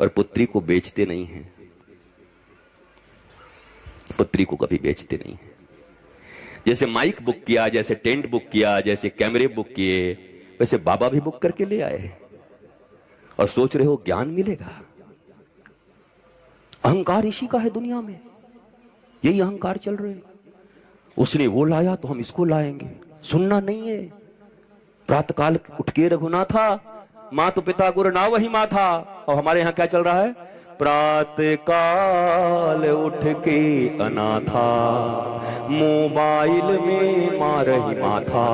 और पुत्री को बेचते नहीं हैं, पुत्री को कभी बेचते नहीं हैं। जैसे माइक बुक किया, जैसे टेंट बुक किया, जैसे कैमरे बुक किए, वैसे बाबा भी बुक करके ले आए और सोच रहे हो ज्ञान मिलेगा। अहंकार इसी का है दुनिया में, यही अहंकार चल रहे हैं। उसने वो लाया तो हम इसको लाएंगे, सुनना नहीं है। प्रातःकाल उठ के रघुनाथा, मातु पिता गुरु ना वही माथा। और हमारे यहां क्या चल रहा है? प्रातःकाल उठ के अनाथा, मोबाइल में मारही माथा।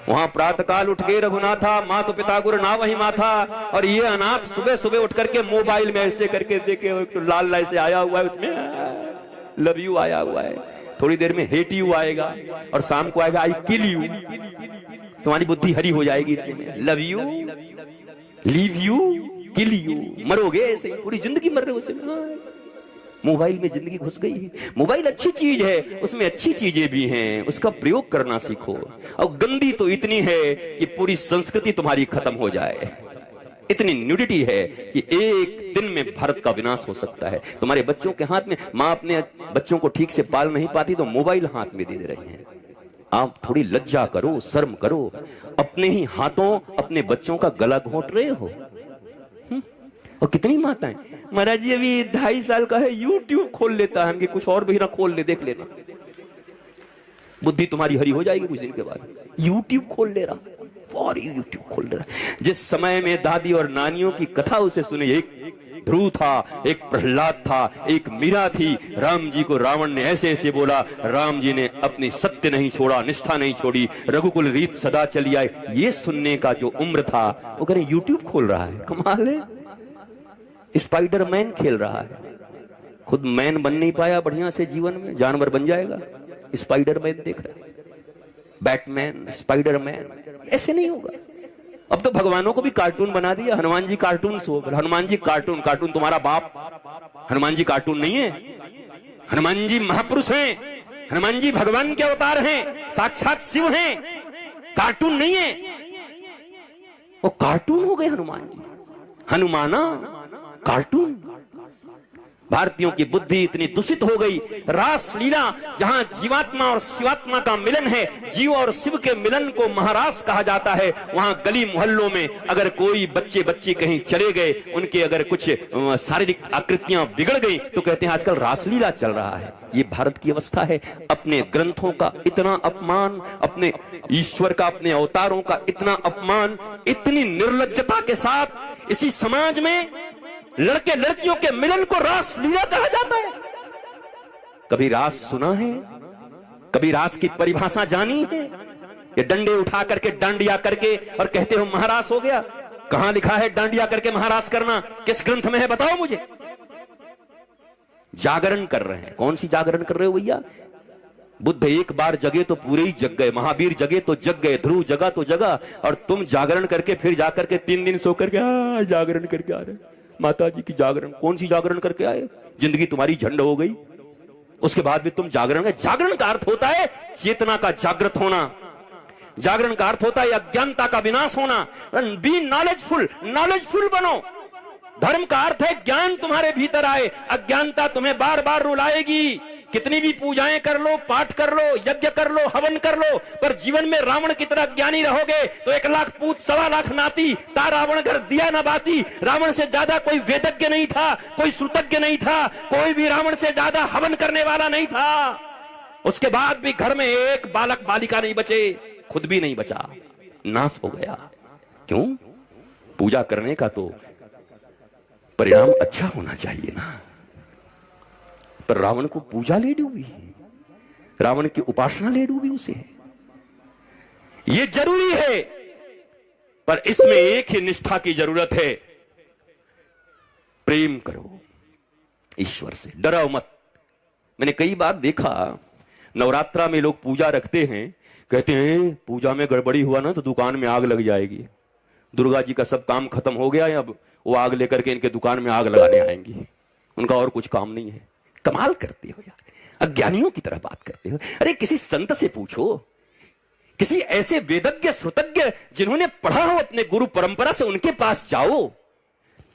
वहां प्रातःकाल उठ के रघुनाथा, मातु पिता गुरु ना वही माथा, और ये अनाथ सुबह सुबह उठ करके मोबाइल में ऐसे करके देखे, तो लाल लाल से आया हुआ है, उसमें लव यू आया हुआ है, थोड़ी देर में हेट यू आएगा, और शाम को आएगा आई किल यू। तुम्हारी बुद्धि हरी हो जाएगी इतने में। Love you, leave you, kill you, मरोगे ऐसे, पूरी जिंदगी मर रहे हो उसमें। मोबाइल में जिंदगी घुस गई है। मोबाइल अच्छी चीज है, उसमें अच्छी चीजें भी हैं, उसका प्रयोग करना सीखो। और गंदी तो इतनी है कि पूरी संस्कृति तुम्हारी खत्म हो जाए। इतनी न्यूडिटी है कि एक दिन में भारत का विनाश हो सकता है। तुम्हारे बच्चों के हाथ में, माँ अपने बच्चों को ठीक से पाल नहीं पाती तो मोबाइल हाथ में दे रही है। आप थोड़ी लज्जा करो, शर्म करो। अपने ही हाथों अपने बच्चों का गला घोंट रहे हो। और कितनी माताएं, महाराज जी अभी 2.5 साल का है, यूट्यूब खोल लेता है, हमके कुछ और भी ना खोल ले, देख लेना। बुद्धि तुम्हारी हरी हो जाएगी कुछ दिन के बाद। यूट्यूब खोल ले रहा, और यूट्यूब खोल ले रहा। जिस समय में दादी और नानियों की कथा उसे सुने, एक ध्रुव था, एक प्रहलाद था, एक मीरा थी। राम जी को रावण ने ऐसे ऐसे बोला, राम जी ने अपनी सत्य नहीं छोड़ा, निष्ठा नहीं छोड़ी, रघुकुल रीत सदा चली आई। ये सुनने का जो उम्र था, वो कह रहे यूट्यूब खोल रहा है। कमाल है। स्पाइडरमैन खेल रहा है, खुद मैन बन नहीं पाया बढ़िया से जीवन में, जानवर बन जाएगा। स्पाइडरमैन देख रहा है, बैटमैन, स्पाइडरमैन। ऐसे नहीं होगा। अब तो भगवानों को भी कार्टून बना दिया। Hanuman ji cartoon show, Hanuman ji cartoon. Cartoon तुम्हारा बाप। हनुमान जी कार्टून नहीं है, हनुमान जी महापुरुष हैं, हनुमान जी भगवान के अवतार हैं, साक्षात शिव हैं, कार्टून नहीं है। वो कार्टून हो गए हनुमान जी, हनुमाना कार्टून। भारतीयों की बुद्धि इतनी दूषित हो गई। रास लीला, जहां जीवात्मा और शिवात्मा का मिलन है, जीव और शिव के मिलन को महारास कहा जाता है, वहां गली मोहल्लों में अगर कोई बच्चे बच्ची कहीं चले गए, उनके अगर कुछ शारीरिक आकृतियां बिगड़ गई, तो कहते हैं आजकल रासलीला चल रहा है। ये भारत की अवस्था है। अपने ग्रंथों का इतना अपमान, अपने ईश्वर का, अपने अवतारों का इतना अपमान, इतनी निर्लज्जता के साथ इसी समाज में लड़के लड़कियों के मिलन को रास लीला कहा जाता है। कभी रास सुना है? कभी रास की परिभाषा जानी है? ये डंडे उठा करके, डांडिया करके, और कहते हो महारास हो गया। कहां लिखा है डांडिया करके महारास करना? किस ग्रंथ में है बताओ मुझे। जागरण कर रहे हैं। कौन सी जागरण कर रहे हो भैया? बुद्ध एक बार जगे तो पूरे ही जग गए, महावीर जगे तो जग गए, ध्रुव जगा तो जगा, और तुम जागरण करके फिर जाकर के 3 दिन सो करके जागरण करके आ रहे। माता जी की जागरण, कौन सी जागरण करके आए? जिंदगी तुम्हारी झंड हो गई, उसके बाद भी तुम जागरण है। जागरण का अर्थ होता है चेतना का जागृत होना। जागरण का अर्थ होता है अज्ञानता का विनाश होना। बी नॉलेजफुल, नॉलेजफुल बनो। धर्म का अर्थ है ज्ञान तुम्हारे भीतर आए। अज्ञानता तुम्हें बार बार रुलाएगी। कितनी भी पूजाएं कर लो, पाठ कर लो, यज्ञ कर लो, हवन कर लो, पर जीवन में रावण की तरह ज्ञानी रहोगे तो 1 लाख पूत 1.25 लाख नाती, ता रावण घर दिया न बाती। रावण से ज्यादा कोई वेदज्ञ नहीं था, कोई श्रुतज्ञ नहीं था, कोई भी रावण से ज्यादा हवन करने वाला नहीं था। उसके बाद भी घर में एक बालक बालिका नहीं बचे, खुद भी नहीं बचा, नाश हो गया। क्यों? पूजा करने का तो परिणाम अच्छा होना चाहिए ना। पर रावण को पूजा ले डूबी, रावण की उपासना ले डूबी उसे। ये जरूरी है, पर इसमें एक ही निष्ठा की जरूरत है। प्रेम करो ईश्वर से, डरो मत। मैंने कई बार देखा, नवरात्रा में लोग पूजा रखते हैं, कहते हैं पूजा में गड़बड़ी हुआ ना तो दुकान में आग लग जाएगी। दुर्गा जी का सब काम खत्म हो गया है, अब वो आग लेकर के इनके दुकान में आग लगाने आएंगी। उनका और कुछ काम नहीं है। कमाल करते हो यार, अज्ञानियों की तरह बात करते हो। अरे किसी संत से पूछो, किसी ऐसे वेदज्ञ श्रुतज्ञ जिन्होंने पढ़ा हो अपने गुरु परंपरा से, उनके पास जाओ।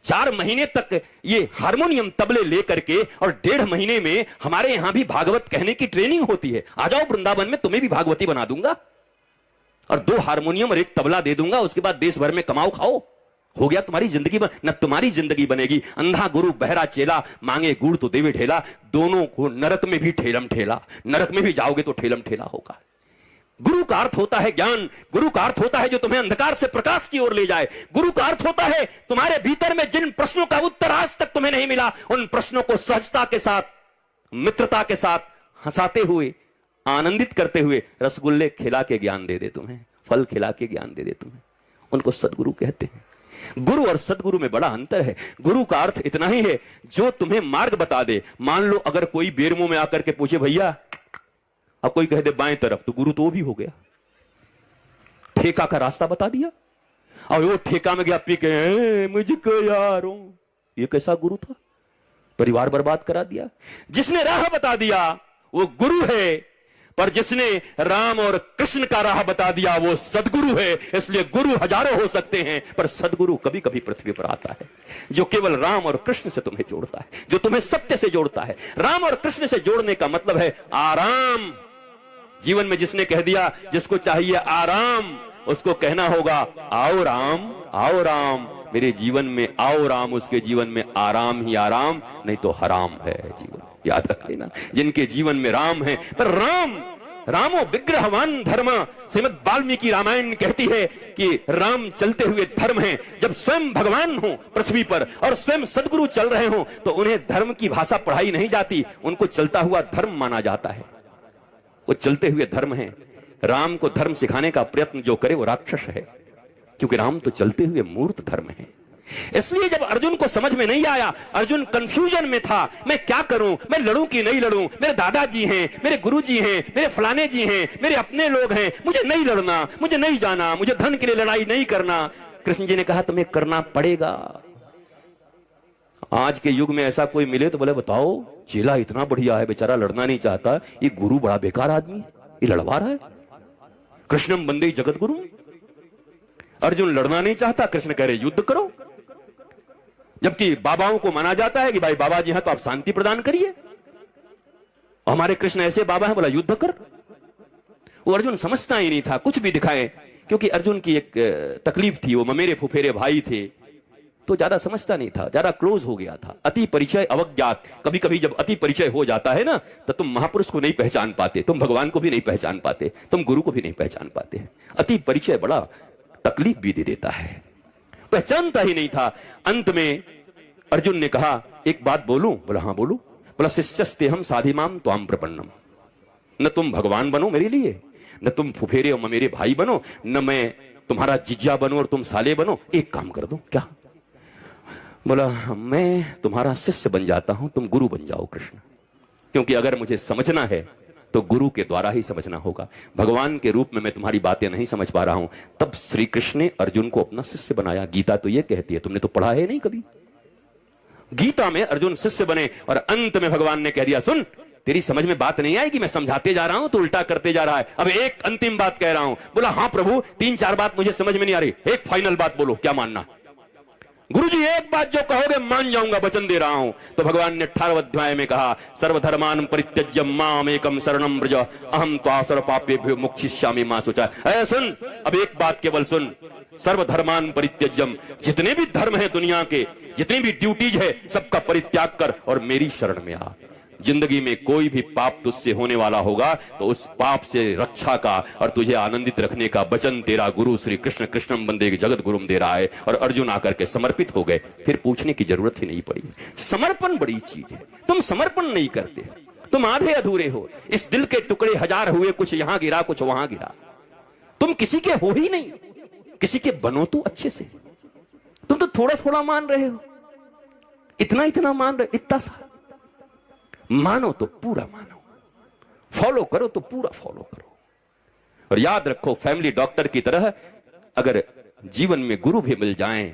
4 महीने तक ये हारमोनियम तबले लेकर के और 1.5 महीने में हमारे यहां भी भागवत कहने की ट्रेनिंग होती है। आ जाओ वृंदावन में, तुम्हें भी भागवती बना दूंगा और 2 हारमोनियम और 1 तबला दे दूंगा। उसके बाद देश भर में कमाओ खाओ, हो गया तुम्हारी जिंदगी। न तुम्हारी जिंदगी बनेगी, अंधा गुरु बहरा चेला, मांगे गुड़ तो देवे ढेला। दोनों को नरक में भी ठेलम ठेला, नरक में भी जाओगे तो ठेलम ठेला होगा। गुरु का अर्थ होता है ज्ञान, गुरु का अर्थ होता है जो तुम्हें अंधकार से प्रकाश की ओर ले जाए। गुरु का अर्थ होता है तुम्हारे भीतर में जिन प्रश्नों का उत्तर आज तक तुम्हें नहीं मिला, उन प्रश्नों को सहजता के साथ, मित्रता के साथ, हंसाते हुए, आनंदित करते हुए रसगुल्ले खिला के ज्ञान दे दे तुम्हें, फल खिला के ज्ञान दे दे तुम्हें। उनको सदगुरु कहते हैं। गुरु और सदगुरु में बड़ा अंतर है। गुरु का अर्थ इतना ही है जो तुम्हें मार्ग बता दे। मान लो अगर कोई बेरमो में आकर के पूछे भैया, अब कोई कह दे बाएं तरफ, तो गुरु तो वो भी हो गया, ठेका का रास्ता बता दिया। और वो ठेका में गया पी के मुझको यारों, ये कैसा गुरु था? परिवार बर्बाद करा दिया। जिसने राह बता दिया वो गुरु है, पर जिसने राम और कृष्ण का राह बता दिया वो सदगुरु है। इसलिए गुरु हजारों हो सकते हैं, पर सदगुरु कभी कभी पृथ्वी पर आता है, जो केवल राम और कृष्ण से तुम्हें जोड़ता है, जो तुम्हें सत्य से जोड़ता है। राम और कृष्ण से जोड़ने का मतलब है आराम। जीवन में जिसने कह दिया जिसको चाहिए आराम, उसको कहना होगा आओ राम, आओ राम मेरे जीवन में, आओ राम। उसके जीवन में आराम ही आराम, नहीं तो हराम है जीवन। याद रख लेना, जिनके जीवन में राम है। पर रामो विग्रहवान धर्म, श्रीमद् वाल्मीकि रामायण कहती है कि राम चलते हुए धर्म है। जब स्वयं भगवान हो पृथ्वी पर और स्वयं सदगुरु चल रहे हो तो उन्हें धर्म की भाषा पढ़ाई नहीं जाती, उनको चलता हुआ धर्म माना जाता है। वो चलते हुए धर्म है। राम को धर्म सिखाने का प्रयत्न जो करे वो राक्षस है, क्योंकि राम तो चलते हुए मूर्त धर्म है। इसलिए जब अर्जुन को समझ में नहीं आया, अर्जुन कंफ्यूजन में था, मैं क्या करूं, मैं लड़ूं कि नहीं लड़ूं, मेरे दादाजी हैं, मेरे गुरुजी हैं, मेरे फलाने जी हैं, मेरे अपने लोग हैं, मुझे नहीं लड़ना, मुझे नहीं जाना, मुझे धन के लिए लड़ाई नहीं करना। कृष्ण जी ने कहा तुम्हें करना पड़ेगा। आज के युग में ऐसा कोई मिले तो बोले बताओ, चेला इतना बढ़िया है, बेचारा लड़ना नहीं चाहता, ये गुरु बड़ा बेकार आदमी है, ये लड़वा रहा है। कृष्णम बंदे जगत गुरु। अर्जुन लड़ना नहीं चाहता, कृष्ण कह रहे युद्ध करो। जबकि बाबाओं को माना जाता है कि भाई बाबा जी हैं तो आप शांति प्रदान करिए, हमारे कृष्ण ऐसे बाबा हैं, बोला युद्ध कर। वो अर्जुन समझता ही नहीं था, कुछ भी दिखाए, क्योंकि अर्जुन की एक तकलीफ थी, वो ममेरे फुफेरे भाई थे, तो ज्यादा समझता नहीं था, ज्यादा क्लोज हो गया था। अति परिचय अवज्ञात। कभी कभी जब अति परिचय हो जाता है ना, तो तुम महापुरुष को नहीं पहचान पाते, तुम भगवान को भी नहीं पहचान पाते, तुम गुरु को भी नहीं पहचान पाते। अति परिचय बड़ा तकलीफ भी दे देता है, पहचानता ही नहीं था। अंत में अर्जुन ने कहा एक बात बोलूं? बोला हाँ बोलूं। बोला शिष्यस्ते हम साधिमाम त्वाम प्रपन्नम। न तुम भगवान बनो मेरे लिए, न तुम फुफेरे और मेरे भाई बनो, न मैं तुम्हारा जिज्जा बनूं और तुम साले बनो। एक काम कर दो। क्या? बोला मैं तुम्हारा शिष्य बन जाता हूं, तुम गुरु बन जाओ कृष्ण। क्योंकि अगर मुझे समझना है तो गुरु के द्वारा ही समझना होगा। भगवान के रूप में मैं तुम्हारी बातें नहीं समझ पा रहा हूं। तब श्री कृष्ण ने अर्जुन को अपना शिष्य बनाया। गीता तो ये कहती है, तुमने तो पढ़ा है नहीं कभी। गीता में अर्जुन शिष्य बने और अंत में भगवान ने कह दिया सुन, तेरी समझ में बात नहीं आएगी, मैं समझाते जा रहा हूं तो उल्टा करते जा रहा है। अब एक अंतिम बात कह रहा हूं। बोला हाँ प्रभु, 3-4 बात मुझे समझ में नहीं आ रही, एक फाइनल बात बोलो, क्या मानना? गुरुजी एक बात जो कहोगे मान जाऊंगा, वचन दे रहा हूं। तो भगवान ने 18वें अध्याय में कहा सर्वधर्मान परित्यज्य माम एकम शरणम व्रज अहम त्वा सर्वपापेभ्यो मोक्षयिष्यामि मा शुचा। ऐ सुन, अब एक बात केवल सुन, सर्वधर्मान परित्यज्यम, जितने भी धर्म है दुनिया के, जितनी भी ड्यूटीज है, सबका परित्याग कर और मेरी शरण में आ। जिंदगी में कोई भी पाप तुझसे होने वाला होगा तो उस पाप से रक्षा का और तुझे आनंदित रखने का वचन तेरा गुरु श्री कृष्ण कृष्णम बंदे जगत गुरुम दे रहा है। और अर्जुन आकर के समर्पित हो गए, फिर पूछने की जरूरत ही नहीं पड़ी। समर्पण बड़ी चीज है। तुम समर्पण नहीं करते, तुम आधे अधूरे हो। इस दिल के टुकड़े 1000 हुए, कुछ यहां गिरा कुछ वहां गिरा। तुम किसी के हो ही नहीं, किसी के बनो तो अच्छे से। तुम तो थोड़ा थोड़ा मान रहे हो, इतना इतना मान रहे, इतना सा मानो तो पूरा मानो, फॉलो करो तो पूरा फॉलो करो। और याद रखो, फैमिली डॉक्टर की तरह अगर जीवन में गुरु भी मिल जाएं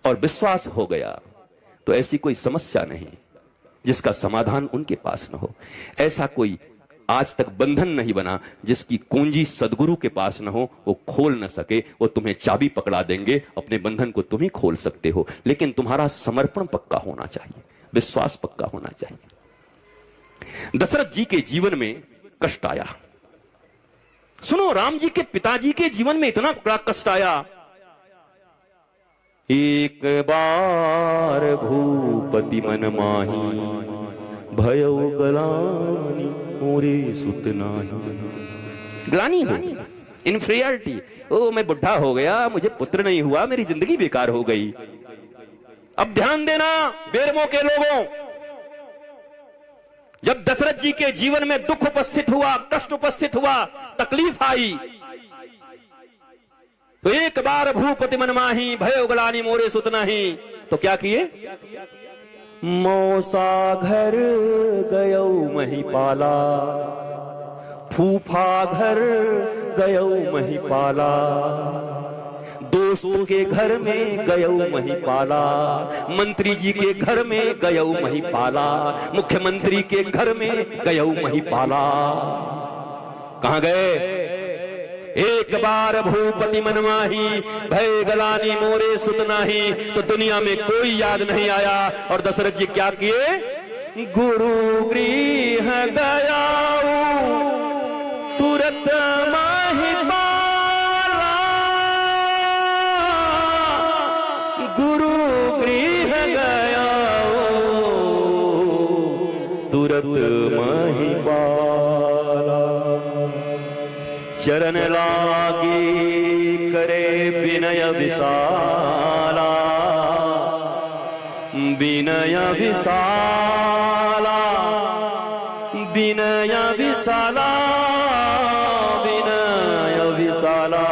और विश्वास हो गया तो ऐसी कोई समस्या नहीं जिसका समाधान उनके पास न हो। ऐसा कोई आज तक बंधन नहीं बना जिसकी कुंजी सदगुरु के पास न हो, वो खोल न सके। वो तुम्हें चाबी पकड़ा देंगे, अपने बंधन को तुम ही खोल सकते हो, लेकिन तुम्हारा समर्पण पक्का होना चाहिए, विश्वास पक्का होना चाहिए। दशरथ जी के जीवन में कष्ट आया। सुनो, राम जी के पिताजी के जीवन में इतना बड़ा कष्ट आया। एक बार भूपति मन माही, भयो गलानी मोरे सुत नाही। ग्लानी हो, इन्फीरियरिटी, ओ मैं बुढ़ा हो गया, मुझे पुत्र नहीं हुआ, मेरी जिंदगी बेकार हो गई। अब ध्यान देना बेरमो के लोगों, जब दशरथ जी के जीवन में दुख उपस्थित हुआ, कष्ट उपस्थित हुआ, तकलीफ आई, तो एक बार भूपति मन माही, भयो गलानी मोरे सुत नाही, तो क्या किए? मौसा घर गयो महिपाला, फूफा घर गयो महिपाला, दोस्त के घर में गयो महिपाला, मंत्री जी के घर में गयो महिपाला, मुख्यमंत्री के घर में गयो महिपाला। कहां गए? एक बार भूपति मन माही, भय गलानी मोरे सुत नाही, तो दुनिया में कोई याद नहीं आया। और दशरथ जी क्या किए? गुरु गृह गया तुरत महिपाला, गुरु गृह गया तुरत महिपाला। चरण लागी करे विनय विशाला, विनय विशाला, विनय विशाला, विनय विशाला।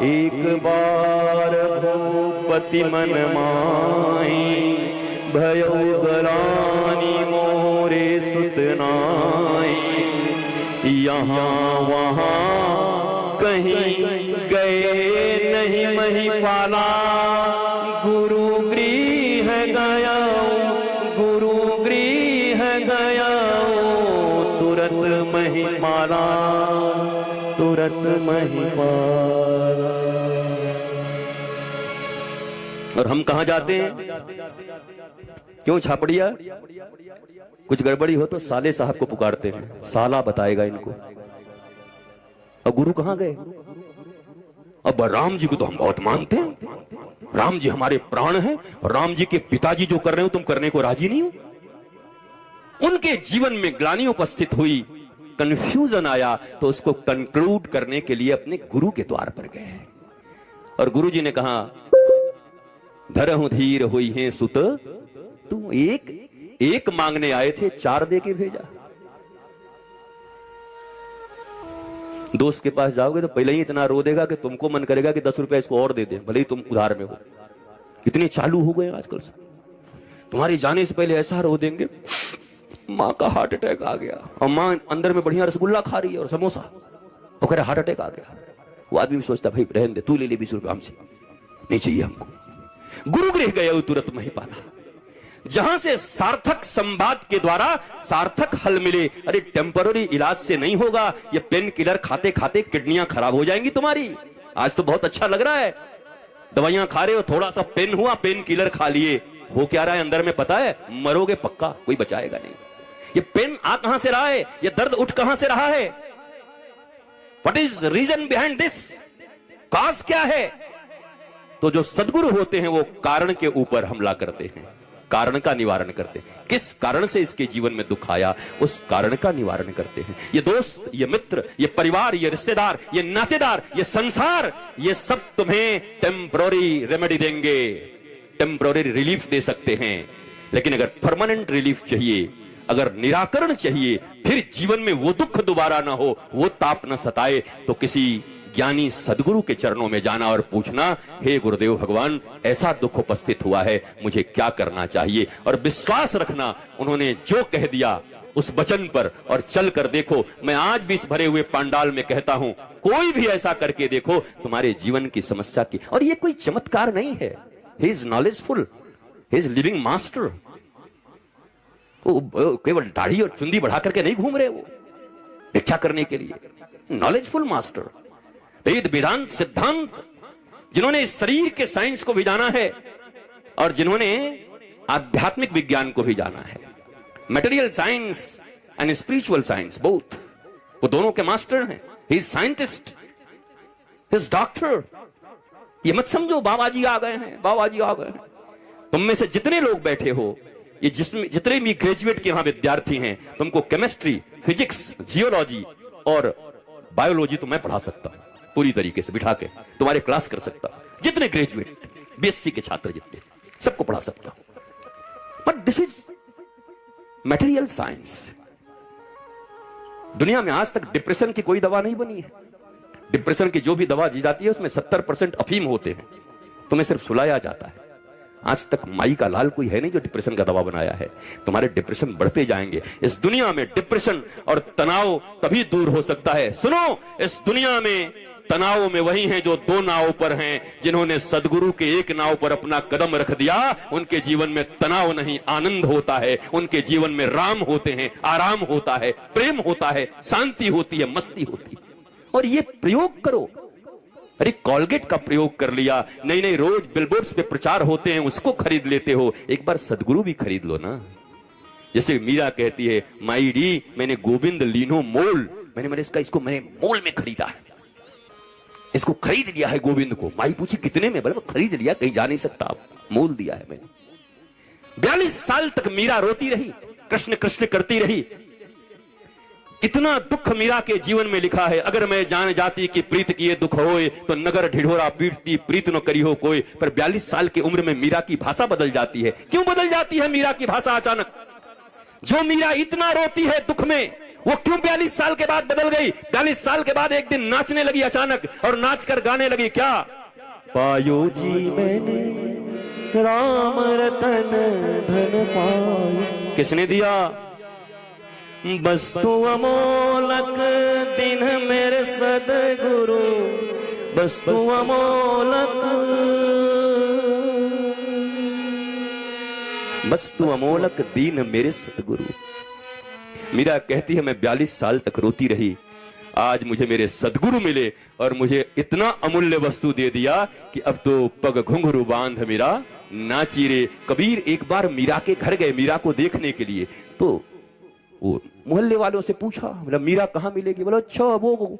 एक बार भूपति मन माही, भयो गलानी मोरे सुत नाही, यहाँ वहाँ कहीं गए नहीं महिपाला, गुरु गृह गया, गुरु गृह गया तुरत महिपाला, तुरत महिपाला। और हम कहाँ जाते हैं? क्यों छापड़िया? कुछ गड़बड़ी हो तो साले साहब को पुकारते हैं, साला बताएगा इनको। और गुरु कहां गए? अब राम जी को तो हम बहुत मानते हैं, राम जी हमारे प्राण हैं, और राम जी के पिताजी जो कर रहे हो तुम करने को राजी नहीं हो। उनके जीवन में ग्लानि उपस्थित हुई, कंफ्यूजन आया, तो उसको कंक्लूड करने के लिए अपने गुरु के द्वार पर गए। और गुरु जी ने कहा, धरहु धीर हुई है सुत, तू एक मांगने आए थे, 4 दे के भेजा। दोस्त के पास जाओगे तो पहले ही इतना रो देगा कि तुमको मन करेगा कि 10 रुपए इसको और दे दे, भले ही तुम उधार में हो। कितने चालू हो गए आजकल से, तुम्हारे जाने से पहले ऐसा रो देंगे, माँ का हार्ट अटैक आ गया, और माँ अंदर में बढ़िया रसगुल्ला खा रही है और समोसा, वो कह रहा हार्ट अटैक आ गया। वो आदमी भी सोचता भाई रहने दे, तू ले ले 20 रुपए हमसे, नहीं चाहिए हमको। गुरु गृह गए तुरंत महिपाला, जहां से सार्थक संवाद के द्वारा सार्थक हल मिले। अरे टेम्पररी इलाज से नहीं होगा, ये पेन किलर खाते खाते किडनियां खराब हो जाएंगी तुम्हारी। आज तो बहुत अच्छा लग रहा है, दवाइयां खा रहे हो, थोड़ा सा पेन हुआ, पेन किलर खा लिए, हो क्या रहा है अंदर में पता है? मरोगे पक्का, कोई बचाएगा नहीं। ये पेन आ कहां से रहा है? ये दर्द उठ कहां से रहा है? What is reason behind this? Cause क्या है? तो जो सदगुरु होते हैं वो कारण के ऊपर हमला करते हैं, कारण का निवारण करते हैं। किस कारण से इसके जीवन में दुख आया, उस कारण का निवारण करते हैं। ये दोस्त, ये मित्र, ये परिवार, ये रिश्तेदार, ये नातेदार, ये संसार, ये सब तुम्हें टेम्पररी रेमेडी देंगे, टेम्पररी रिलीफ दे सकते हैं। लेकिन अगर परमानेंट रिलीफ चाहिए, अगर निराकरण चाहिए, फिर जीवन में वो दुख दोबारा ना हो, वो ताप न सताए, तो किसी ज्ञानी सदगुरु के चरणों में जाना और पूछना, हे गुरुदेव भगवान, ऐसा दुख उपस्थित हुआ है, मुझे क्या करना चाहिए? और विश्वास रखना, उन्होंने जो कह दिया उस वचन पर, और चल कर देखो। मैं आज भी इस भरे हुए पंडाल में कहता हूं, कोई भी ऐसा करके देखो, तुम्हारे जीवन की समस्या की। और ये कोई चमत्कार नहीं है, he is knowledgeful, he is living master. वो केवल दाढ़ी और चुंदी बढ़ा करके नहीं घूम रहे, वो भिक्षा करने के लिए नॉलेजफुल मास्टर, वेद वेदांत सिद्धांत, जिन्होंने इस शरीर के साइंस को भी जाना है और जिन्होंने आध्यात्मिक विज्ञान को भी जाना है, material science and spiritual science both, वो दोनों के मास्टर हैं। He is scientist, he is doctor. ये मत समझो बाबा जी आ गए हैं, बाबा जी आ गए हैं। तुम में से जितने लोग बैठे हो, ये जिसमें जितने भी ग्रेजुएट के यहां विद्यार्थी हैं, तुमको केमिस्ट्री, फिजिक्स, जियोलॉजी और बायोलॉजी तो मैं पढ़ा सकता हूं, पूरी तरीके से बिठा के तुम्हारे क्लास कर सकता हूं। जितने ग्रेजुएट बीएससी के छात्र जितने, सबको पढ़ा सकता हूं। But this is material science. दुनिया में आज तक डिप्रेशन की कोई दवा नहीं बनी है। डिप्रेशन की जो भी दवा दी जाती है उसमें 70% अफीम होते हैं, तुम्हें सिर्फ सुलाया जाता है। आज तक माई का लाल कोई है नहीं जो डिप्रेशन का दवा बनाया है। तुम्हारे डिप्रेशन बढ़ते जाएंगे। इस दुनिया में डिप्रेशन और तनाव तभी दूर हो सकता है। सुनो, इस दुनिया में तनाव में वही हैं जो दो नाव पर हैं। जिन्होंने सदगुरु के एक नाव पर अपना कदम रख दिया, उनके जीवन में तनाव नहीं, आनंद होता है। उनके जीवन में राम होते हैं, आराम होता है, प्रेम होता है, शांति होती है, मस्ती होती है। और ये प्रयोग करो। अरे कॉलगेट का प्रयोग कर लिया, नई नई रोज बिलबोर्ड्स पे प्रचार होते हैं, उसको खरीद लेते हो। एक बार सदगुरु भी खरीद लो ना। जैसे मीरा कहती है, माई डी मैंने गोविंद लीनो मोल, मैंने इसको मैंने मोल में खरीदा है, इसको खरीद लिया है गोविंद को। माई पूछी कितने में? बोले खरीद लिया, कहीं जा नहीं सकता, मोल दिया है मैंने। 42 साल तक मीरा रोती रही, कृष्ण कृष्ण करती रही। इतना दुख मीरा के जीवन में लिखा है, अगर मैं जान जाती कि प्रीत किए दुख होए, तो नगर ढिढोरा पीटती प्रीत न करी हो कोई। पर 42 साल की उम्र में मीरा की भाषा बदल जाती है। क्यों बदल जाती है मीरा की भाषा अचानक? जो मीरा इतना रोती है दुख में, वो क्यों 42 साल के बाद बदल गई? 42 साल के बाद एक दिन नाचने लगी अचानक, और नाच कर गाने लगी क्या? पायो जी मैंने राम रतन धन पायो। किसने दिया? वस्तु अमोलक दिन मेरे सदगुरु, वस्तु अमोलक, वस्तु अमोलक दीन मेरे सतगुरु। मीरा कहती है मैं 42 साल तक रोती रही, आज मुझे मेरे सदगुरु मिले और मुझे इतना अमूल्य वस्तु दे दिया कि अब तो पग घुंघरू बांध मेरा नाची रे। कबीर एक बार मीरा के घर गए मीरा को देखने के लिए, तो वो मोहल्ले वालों से पूछा, बोला मीरा कहां मिलेगी? बोला अच्छा वो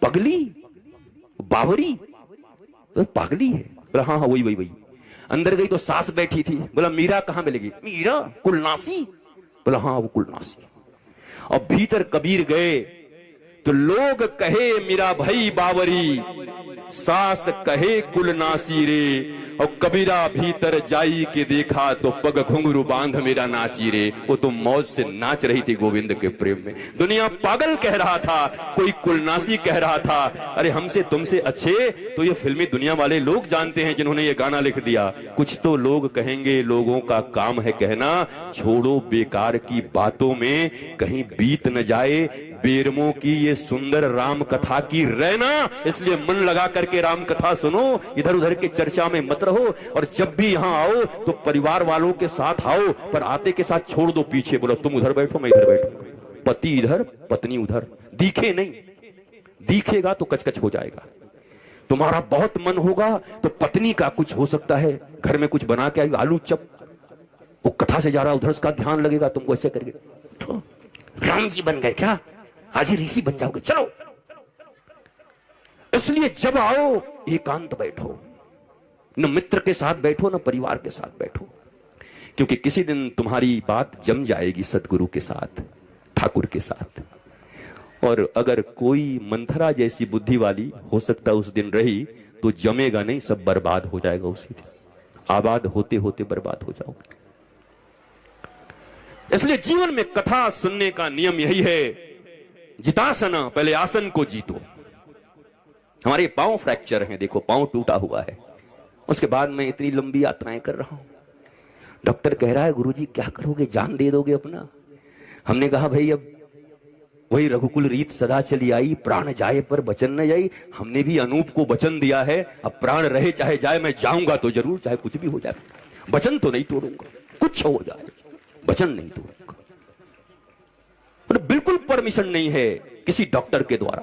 पगली बावरी, तो पागली है। बोला हाँ हाँ वही वही वही। अंदर गई तो सास बैठी थी। बोला मीरा कहां मिलेगी? मीरा कुलनासी। बोला हाँ वो कुलनासी। और भीतर कबीर गए तो लोग कहे मीरा भई बावरी, सास कहे कुलनासी रे। और कबीरा भीतर जाई के देखा तो पग घुंघरू बांध मेरा नाची रे। वो तो मौज से नाच रही थी गोविंद के प्रेम में। दुनिया पागल कह रहा था, कोई कुलनासी कह रहा था। अरे हमसे तुमसे अच्छे तो ये फिल्मी दुनिया वाले लोग जानते हैं जिन्होंने ये गाना लिख दिया। कुछ तो लोग कहेंगे, लोगों का काम है कहना, छोड़ो बेकार की बातों में, कहीं बीत न जाए बेरमों की ये सुंदर राम कथा की रहना। इसलिए मन लगा करके राम कथा सुनो, इधर उधर के चर्चा में मत रहो। और जब भी यहां आओ तो परिवार वालों के साथ आओ, पर आते के साथ छोड़ दो पीछे। बोलो तुम उधर बैठो मैं इधर बैठूंगा, पति इधर पत्नी उधर, दिखे नहीं। दिखेगा तो कचकच हो जाएगा। तुम्हारा बहुत मन होगा तो पत्नी का कुछ हो सकता है, घर में कुछ बना के आई आलू चप, वो कथा से जा रहा उधर उसका ध्यान लगेगा, तुमको ऐसे करके तो राम जी बन गए क्या, आज ही ऋषि बन जाओगे, चलो। इसलिए जब आओ एकांत बैठो, न मित्र के साथ बैठो न परिवार के साथ बैठो, क्योंकि किसी दिन तुम्हारी बात जम जाएगी सदगुरु के साथ, ठाकुर के साथ। और अगर कोई मंथरा जैसी बुद्धि वाली हो सकता उस दिन रही तो जमेगा नहीं, सब बर्बाद हो जाएगा उसी दिन। आबाद होते होते बर्बाद हो जाओगे। इसलिए जीवन में कथा सुनने का नियम यही है, जितासना, पहले आसन को जीतो। हमारे पांव फ्रैक्चर हैं, देखो पांव टूटा हुआ है, उसके बाद मैं इतनी लंबी यात्राएं कर रहा हूं। डॉक्टर कह रहा है गुरुजी क्या करोगे, जान दे दोगे अपना? हमने कहा भाई अब वही रघुकुल रीत सदा चली आई, प्राण जाए पर वचन न जाई। हमने भी अनूप को वचन दिया है, अब प्राण रहे चाहे जाए मैं जाऊंगा तो जरूर, चाहे कुछ भी हो जाए, वचन तो नहीं तोड़ूंगा, कुछ हो जाए वचन नहीं तोड़ूंगा। मतलब बिल्कुल परमिशन नहीं है किसी डॉक्टर के द्वारा,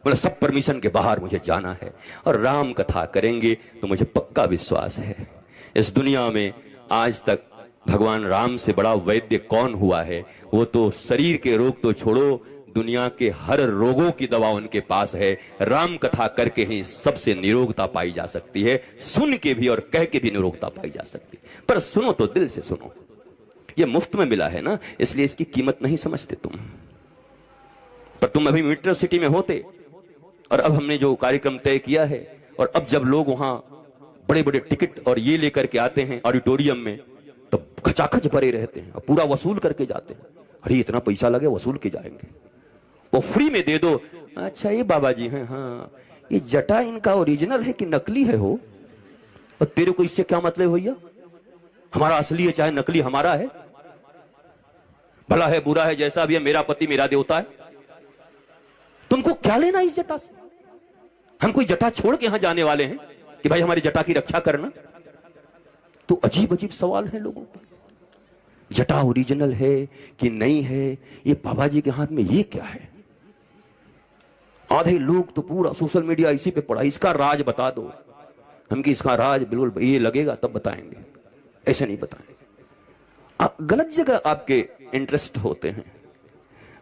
मतलब सब परमिशन के बाहर मुझे जाना है और राम कथा करेंगे। तो मुझे पक्का विश्वास है इस दुनिया में आज तक भगवान राम से बड़ा वैद्य कौन हुआ है? वो तो शरीर के रोग तो छोड़ो, दुनिया के हर रोगों की दवा उनके पास है। राम कथा करके ही सबसे निरोगता पाई जा सकती है, सुन के भी और कह के भी निरोगता पाई जा सकती है। पर सुनो तो दिल से सुनो, ये मुफ्त में मिला है ना, इसलिए इसकी कीमत नहीं समझते तुम। पर तुम अभी मेट्रो सिटी में होते और अब हमने जो कार्यक्रम तय किया है, और अब जब लोग वहां बड़े बड़े टिकट और ये लेकर के आते हैं ऑडिटोरियम में, तो खचाखच भरे रहते हैं और पूरा वसूल करके जाते हैं। अरे इतना पैसा लगे, वसूल के जाएंगे, वो फ्री में दे दो। अच्छा ये बाबा जी हैं, हाँ ये जटा इनका ओरिजिनल है कि नकली है हो? और तेरे को इससे क्या मतलब भैया? हमारा असली है चाहे नकली, हमारा है। भला है बुरा है जैसा भी है, मेरा पति मेरा देवता है। तुमको क्या लेना इस जटा से? हम कोई जटा छोड़ के यहां जाने वाले हैं कि भाई हमारी जटा की रक्षा करना? तो अजीब अजीब सवाल हैं लोगों के। जटा ओरिजिनल है कि नहीं है, ये बाबा जी के हाथ में ये क्या है? आधे लोग तो पूरा सोशल मीडिया इसी पे पड़ा, इसका राज बता दो। हम कि इसका राज बिल्कुल ये लगेगा तब बताएंगे, ऐसे नहीं बताएंगे। गलत जगह आपके इंटरेस्ट होते हैं।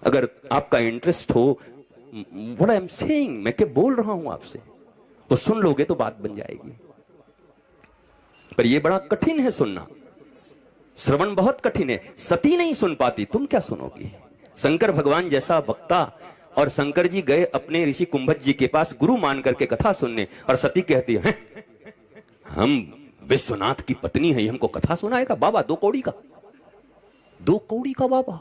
अगर आपका इंटरेस्ट हो, व्हाट आई एम सेइंग, मैं क्या बोल रहा हूं आपसे, तो सुन लोगे तो बात बन जाएगी। पर यह बड़ा कठिन है सुनना, श्रवण बहुत कठिन है। सती नहीं सुन पाती, तुम क्या सुनोगी? शंकर भगवान जैसा वक्ता, और शंकर जी गए अपने ऋषि कुंभज जी के पास गुरु मान करके कथा सुनने, और सती कहती है हम विश्वनाथ की पत्नी है, हमको कथा सुनाएगा बाबा 2 कौड़ी का, 2 कौड़ी का बाबा।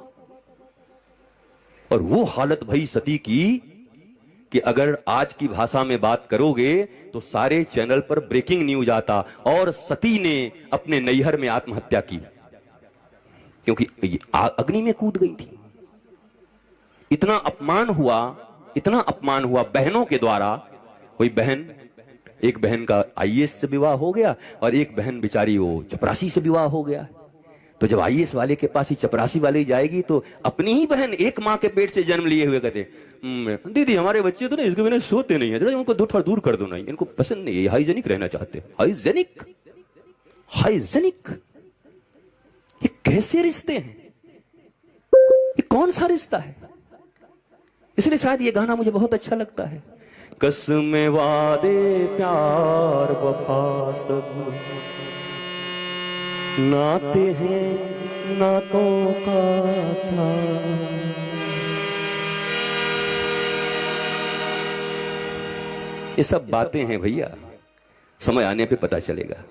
और वो हालत भई सती की कि अगर आज की भाषा में बात करोगे तो सारे चैनल पर ब्रेकिंग न्यूज आता, और सती ने अपने नैहर में आत्महत्या की, क्योंकि अग्नि में कूद गई थी। इतना अपमान हुआ, इतना अपमान हुआ बहनों के द्वारा। कोई बहन, एक बहन का आईएएस से विवाह हो गया और एक बहन बेचारी वो चपरासी से विवाह हो गया। तो जब आईएएस वाले के पास ही चपरासी वाली जाएगी तो अपनी ही बहन एक माँ के पेट से जन्म लिए हुए कहते, दीदी हमारे बच्चे तो ना इसके बिना सोते नहीं है, जरा इनको थोड़ा दूर कर दो ना, इनको पसंद नहीं है, हाइजेनिक रहना चाहते। हाइजेनिक, हाइजेनिक, ये कैसे रिश्ते हैं? ये कौन सा रिश्ता है? इसलिए शायद ये गाना मुझे बहुत अच्छा लगता है। कसमें वादे प्यार वफा सब नाते हैं नातों का था। ये सब बातें हैं भैया, समय आने पे पता चलेगा,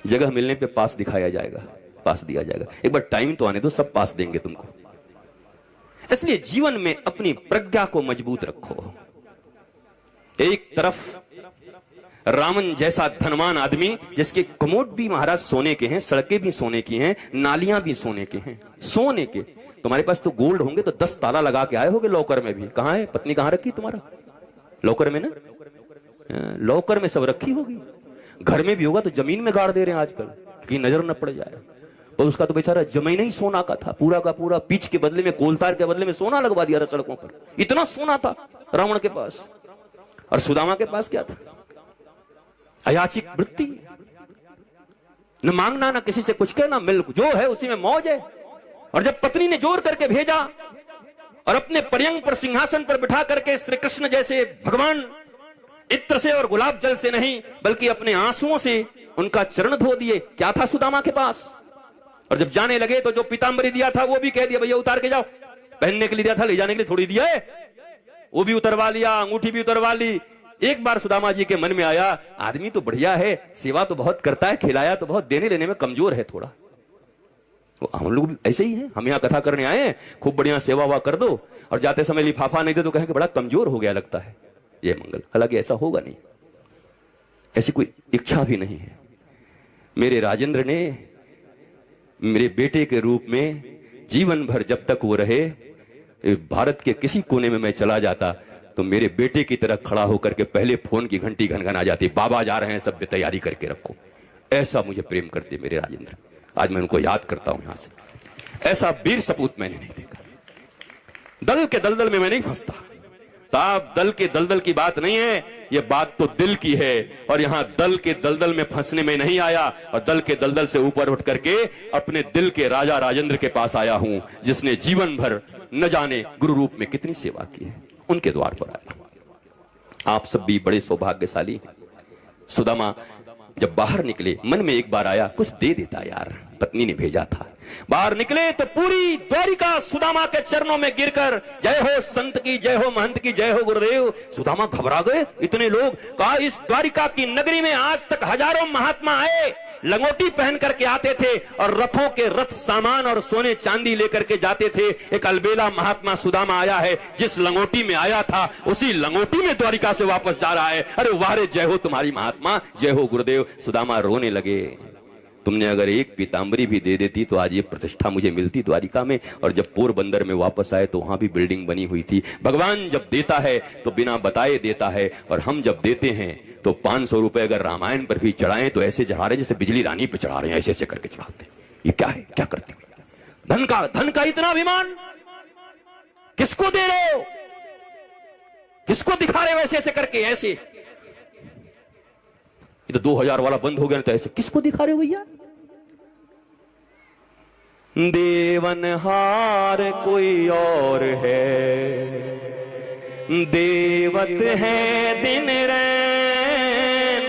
जगह मिलने पे पास दिखाया जाएगा, पास दिया जाएगा। एक बार टाइम तो आने दो, सब पास देंगे तुमको। इसलिए जीवन में अपनी प्रज्ञा को मजबूत रखो। एक तरफ रावण जैसा धनवान आदमी जिसके कमोड भी महाराज सोने के हैं, सड़कें भी सोने की हैं, नालियां भी सोने के हैं, सोने के। तुम्हारे पास तो गोल्ड होंगे तो 10 ताला लगा के आए होगे लॉकर में भी। कहां है पत्नी, कहां रखी तुम्हारा? लॉकर में ना, लॉकर में सब रखी होगी। घर में भी होगा तो जमीन में गाड़ दे रहे हैं आजकल कि नजर न पड़ जाए। और उसका तो बेचारा जमीन ही सोना का था, पूरा का पूरा। पीच के बदले में, कोलतार के बदले में सोना लगवा दिया था सड़कों पर। इतना सोना था रावण के पास। और सुदामा के पास क्या था? अयाचिक वृत्ति, न मांगना, न किसी से कुछ कहना, मिल जो है उसी में मौज है। और जब पत्नी ने जोर करके भेजा और अपने पर्यंग पर, सिंहासन पर बिठा करके श्री कृष्ण जैसे भगवान इत्र से और गुलाब जल से नहीं बल्कि अपने आंसुओं से उनका चरण धो दिए, क्या था सुदामा के पास? और जब जाने लगे तो जो पीतांबरी दिया था वो भी कह दिया भैया उतार के जाओ। पहनने के लिए दिया था, ले जाने के लिए थोड़ी दिया है, वो भी उतरवा लिया, अंगूठी भी उतरवा ली। एक बार सुदामा जी के मन में आया, आदमी तो बढ़िया है, सेवा तो बहुत करता है, खिलाया तो बहुत, देने लेने में कमजोर है थोड़ा। तो हम लोग भी ऐसे ही हैं, हम यहाँ कथा करने आए हैं, खूब बढ़िया सेवा हुआ कर दो, और जाते समय लिफाफा नहीं दे तो कहेंगे बड़ा कमजोर हो गया लगता है ये मंगल। हालांकि ऐसा होगा नहीं, ऐसी कोई इच्छा भी नहीं है। मेरे राजेंद्र ने मेरे बेटे के रूप में जीवन भर जब तक वो रहे, भारत के किसी कोने में मैं चला जाता तो मेरे बेटे की तरह खड़ा होकर के पहले फोन की घंटी घनघना जाती, बाबा जा रहे हैं, सब तैयारी करके रखो। ऐसा मुझे प्रेम करते मेरे राजेंद्र। आज मैं उनको याद करता हूं यहां से। ऐसा वीर सपूत मैंने नहीं देखा। दल के दलदल में मैं नहीं फंसता साहब, दल के दलदल की बात नहीं है, ये बात तो दिल की है। और यहां दल के दलदल में फंसने में नहीं आया, और दल के दलदल से ऊपर उठ करके अपने दिल के राजा राजेंद्र के पास आया हूं, जिसने जीवन भर न जाने गुरु रूप में कितनी सेवा की है, उनके द्वार पर आया। आप सब भी बड़े सौभाग्यशाली हैं। सुदामा जब बाहर निकले, मन में एक बार आया कुछ दे देता यार, पत्नी ने भेजा था। बाहर निकले तो पूरी द्वारिका सुदामा के चरणों में गिरकर जय हो संत की, जय हो महंत की, जय हो गुरुदेव। सुदामा घबरा गए, इतने लोग। कहा इस द्वारिका की नगरी में आज तक हजारों महात्मा आए, लंगोटी पहन करके आते थे और रथों के रथ सामान और सोने चांदी लेकर के जाते थे। एक अलबेला महात्मा सुदामा आया है, जिस लंगोटी में आया था उसी लंगोटी में द्वारिका से वापस जा रहा है। अरे वारे जय हो तुम्हारी महात्मा, जय हो गुरुदेव। सुदामा रोने लगे, तुमने अगर एक पीतांबरी भी दे देती तो आज ये प्रतिष्ठा मुझे मिलती द्वारिका में। और जब पोरबंदर में वापस आए तो वहां भी बिल्डिंग बनी हुई थी। भगवान जब देता है तो बिना बताए देता है, और हम जब देते हैं तो 500 रुपए अगर रामायण पर भी चढ़ाएं तो ऐसे चढ़ा रहे जैसे बिजली रानी पे चढ़ा रहे हैं, ऐसे ऐसे करके चढ़ाते। ये क्या है, क्या करते हो? धन का इतना अभिमान किसको दे रहे हो, किसको दिखा रहे हो ऐसे ऐसे करके? ऐसे ये तो 2000 वाला बंद हो गया, तो ऐसे किसको दिखा रहे हो भैया? देवनहार कोई और है, देवत है दिन रैन,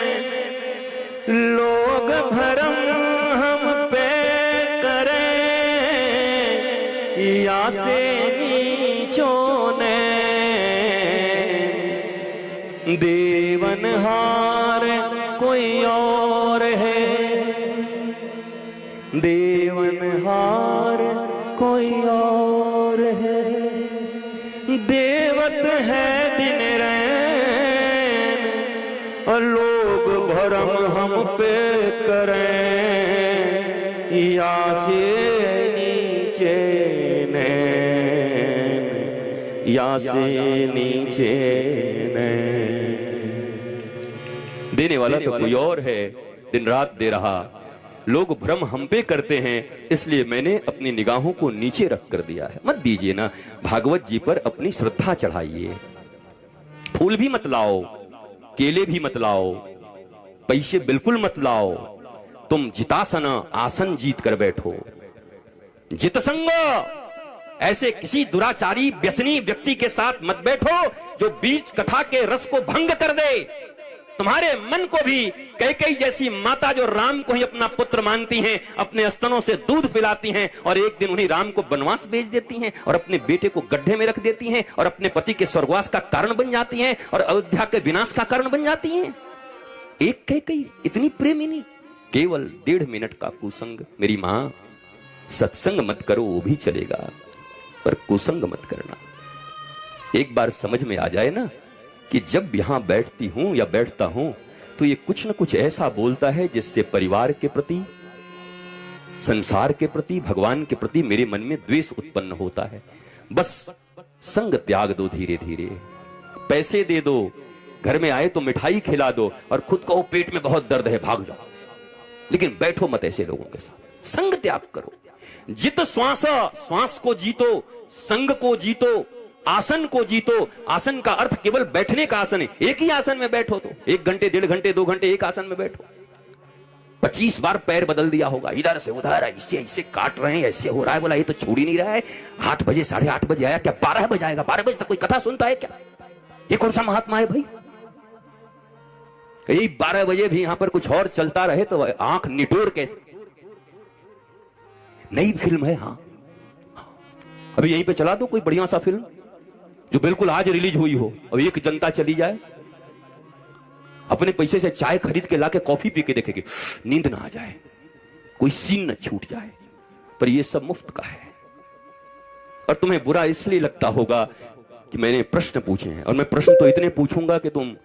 लोग भरम हम पे करें या से नीचों ने। देवनहार कोई और है, देवनहार कोई और है, देवत है दिन रैन, और लोग भरम हम पे करें या से नीचे नैन, या से नीचे नैन। देने वाला तो कोई और है, दिन रात दे रहा, लोग भ्रम हम पे करते हैं, इसलिए मैंने अपनी निगाहों को नीचे रख कर दिया है। मत दीजिए ना, भागवत जी पर अपनी श्रद्धा चढ़ाइए। फूल भी मत लाओ, केले भी मत लाओ, पैसे बिल्कुल मत लाओ। तुम जितासन आसन जीत कर बैठो। जितसंग, ऐसे किसी दुराचारी व्यसनी व्यक्ति के साथ मत बैठो जो बीच कथा के रस को भंग कर दे। तुम्हारे मन को भी कैकेयी जैसी माता जो राम को ही अपना पुत्र मानती हैं, अपने स्तनों से दूध पिलाती हैं, और एक दिन उन्हीं राम को वनवास भेज देती हैं, और अपने बेटे को गड्ढे में रख देती हैं, और अपने पति के स्वर्गवास का कारण बन जाती हैं, और अयोध्या के विनाश का कारण बन जाती हैं। एक कैकेयी इतनी प्रेमिनी, केवल 1.5 मिनट का कुसंग। मेरी मां, सत्संग मत करो वो भी चलेगा, पर कुसंग मत करना। एक बार समझ में आ जाए ना कि जब यहां बैठती हूं या बैठता हूं तो ये कुछ न कुछ ऐसा बोलता है जिससे परिवार के प्रति, संसार के प्रति, भगवान के प्रति मेरे मन में द्वेष उत्पन्न होता है। बस संग त्याग दो धीरे धीरे। पैसे दे दो, घर में आए तो मिठाई खिला दो, और खुद कहो पेट में बहुत दर्द है भाग जाओ, लेकिन बैठो मत ऐसे लोगों के साथ। संग त्याग करो। जित श्वास, श्वास को जीतो, संग को जीतो, आसन को जीतो। आसन का अर्थ केवल बैठने का आसन है। एक ही आसन में बैठो तो 1 घंटे, 1.5 घंटे, 2 घंटे एक आसन में बैठो। 25 बार पैर बदल दिया होगा, इधर से उधर, ऐसे ऐसे काट रहे हैं, ऐसे हो रहा है। बोला ये तो छोड़ ही नहीं रहा है। 8 बजे, 8:30 बजे आया, क्या 12 बजे आएगा? 12 बजे तक कोई कथा सुनता है क्या? ये कौन सा महात्मा है भाई? यही 12 बजे भी यहां पर कुछ और चलता रहे तो आंख निटोर कैसे। नई फिल्म है, हाँ अभी यहीं पे चला दो कोई बढ़िया सा फिल्म जो बिल्कुल आज रिलीज हुई हो, अब एक जनता चली जाए, अपने पैसे से चाय खरीद के लाके कॉफी पी के देखेगी, नींद ना आ जाए, कोई सीन न छूट जाए, पर ये सब मुफ्त का है। और तुम्हें बुरा इसलिए लगता होगा कि मैंने प्रश्न पूछे हैं, और मैं प्रश्न तो इतने पूछूंगा कि तुम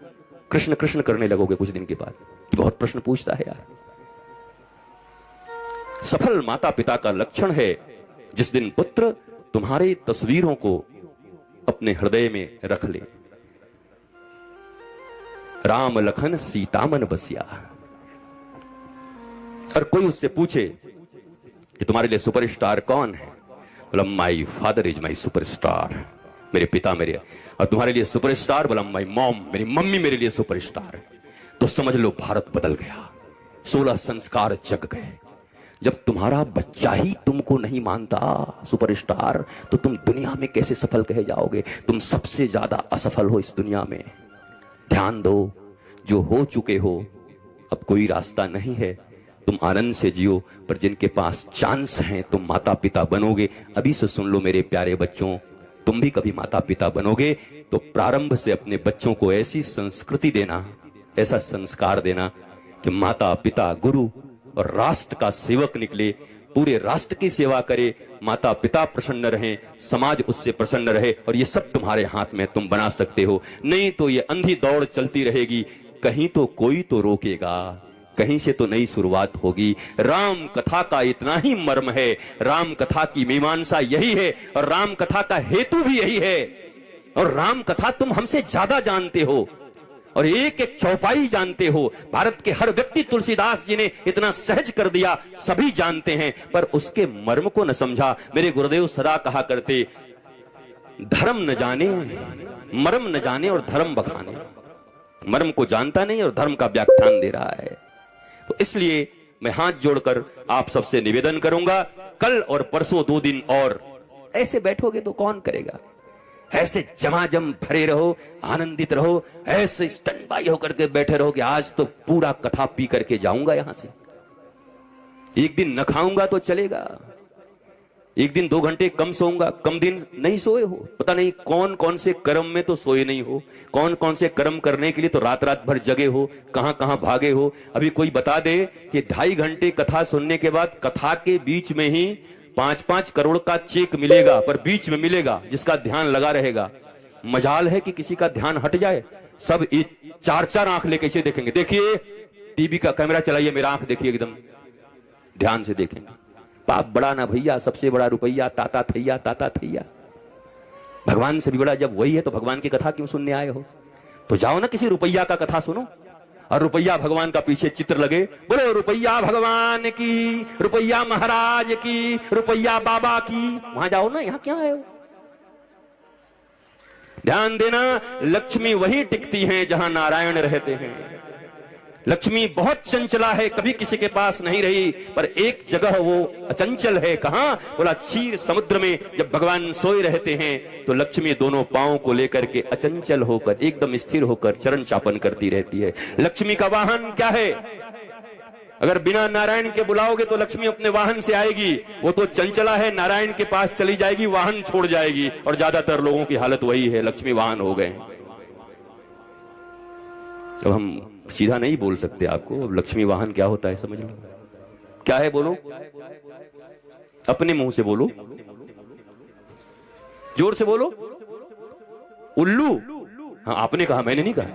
कृष्ण कृष्ण करने लगोगे कुछ दिन के बाद। बहुत प्रश्न पूछता है यार। सफल माता पिता का लक्षण है जिस दिन पुत्र तुम्हारी तस्वीरों को अपने हृदय में रख ले। राम लखन सीता मन बसिया। और कोई उससे पूछे कि तुम्हारे लिए सुपरस्टार कौन है? बोला my father is my superstar, मेरे पिता मेरे। और तुम्हारे लिए सुपरस्टार? बोला माई मॉम, मेरी मम्मी मेरे लिए सुपरस्टार है। तो समझ लो भारत बदल गया, 16 संस्कार जग गए। जब तुम्हारा बच्चा ही तुमको नहीं मानता सुपरस्टार, तो तुम दुनिया में कैसे सफल कहे जाओगे? तुम सबसे ज्यादा असफल हो इस दुनिया में। ध्यान दो, जो हो चुके हो अब कोई रास्ता नहीं है, तुम आनंद से जियो। पर जिनके पास चांस हैं, तुम माता पिता बनोगे। अभी से सुन लो मेरे प्यारे बच्चों, तुम भी कभी माता पिता बनोगे तो प्रारंभ से अपने बच्चों को ऐसी संस्कृति देना, ऐसा संस्कार देना कि माता पिता गुरु और राष्ट्र का सेवक निकले, पूरे राष्ट्र की सेवा करे, माता पिता प्रसन्न रहें, समाज उससे प्रसन्न रहे। और ये सब तुम्हारे हाथ में, तुम बना सकते हो। नहीं तो ये अंधी दौड़ चलती रहेगी, कहीं तो कोई तो रोकेगा, कहीं से तो नई शुरुआत होगी। राम कथा का इतना ही मर्म है, राम कथा की मीमांसा यही है, और राम कथा का हेतु भी यही है। और राम कथा तुम हमसे ज्यादा जानते हो, और एक एक चौपाई जानते हो। भारत के हर व्यक्ति तुलसीदास जी ने इतना सहज कर दिया, सभी जानते हैं, पर उसके मर्म को न समझा। मेरे गुरुदेव सदा कहा करते, धर्म न जाने, मर्म न जाने और धर्म बखाने। मर्म को जानता नहीं और धर्म का व्याख्यान दे रहा है। तो इसलिए मैं हाथ जोड़कर आप सबसे निवेदन करूंगा, कल और परसों 2 दिन और ऐसे बैठोगे तो कौन करेगा? ऐसे जमाजम भरे रहो, आनंदित रहो, ऐसे स्टैंड बाई होकर के बैठे रहो कि आज तो पूरा कथा पी करके जाऊंगा यहां से। एक दिन न खाऊंगा तो चलेगा, एक दिन 2 घंटे कम सोऊंगा, कम दिन नहीं सोए हो, पता नहीं कौन कौन से कर्म में तो सोए नहीं हो, कौन कौन से कर्म करने के लिए तो रात रात भर जगे हो, कहां कहां भागे हो। अभी कोई बता दे कि 2.5 घंटे कथा सुनने के बाद कथा के बीच में ही 5-5 करोड़ का चेक मिलेगा, पर बीच में मिलेगा जिसका ध्यान लगा रहेगा। मजाल है कि किसी का ध्यान हट जाए, सब 4-4 आंख लेके इसे देखेंगे। देखिए टीवी का कैमरा चलाइए, मेरा आंख देखिए, एकदम ध्यान से देखेंगे। पाप बड़ा ना भैया, सबसे बड़ा रुपया, ताता थैया, ताता थैया। भगवान से भी बड़ा जब वही है तो भगवान की कथा क्यों सुनने आए हो? तो जाओ ना किसी रुपया का कथा सुनो, और रुपया भगवान का पीछे चित्र लगे, बोलो रुपया भगवान की, रुपया महाराज की, रुपया बाबा की, वहां जाओ ना, यहां क्या है? ध्यान देना, लक्ष्मी वहीं टिकती हैं जहां नारायण रहते हैं। लक्ष्मी बहुत चंचला है, कभी किसी के पास नहीं रही, पर एक जगह वो अचंचल है। कहां? बोला क्षीर समुद्र में। जब भगवान सोए रहते हैं तो लक्ष्मी दोनों पांवों को लेकर के अचंचल होकर, एकदम स्थिर होकर चरण चापन करती रहती है। लक्ष्मी का वाहन क्या है? अगर बिना नारायण के बुलाओगे तो लक्ष्मी अपने वाहन से आएगी, वो तो चंचला है, नारायण के पास चली जाएगी, वाहन छोड़ जाएगी। और ज्यादातर लोगों की हालत वही है, लक्ष्मी वाहन हो गए। तो हम सीधा नहीं बोल सकते आपको, अब लक्ष्मी वाहन क्या होता है समझ लो। क्या है बोलो, अपने मुंह से बोलो, जोर से बोलो। उल्लू? हाँ आपने कहा, मैंने नहीं कहा।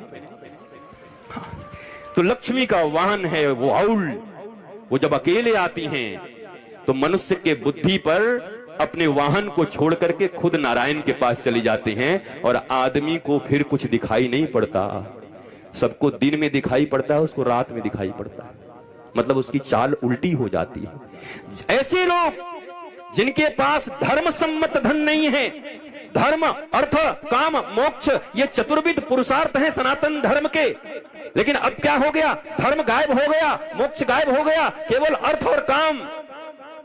तो लक्ष्मी का वाहन है वो औल। वो जब अकेले आती हैं तो मनुष्य के बुद्धि पर अपने वाहन को छोड़ करके खुद नारायण के पास चली जाते हैं, और आदमी को फिर कुछ दिखाई नहीं पड़ता। सबको दिन में दिखाई पड़ता है, उसको रात में दिखाई पड़ता है, मतलब उसकी चाल उल्टी हो जाती है। ऐसे लोग जिनके पास धर्म सम्मत धन नहीं है, धर्म अर्थ काम मोक्ष ये चतुर्विध पुरुषार्थ हैं सनातन धर्म के, लेकिन अब क्या हो गया? धर्म गायब हो गया, मोक्ष गायब हो गया, केवल अर्थ और काम,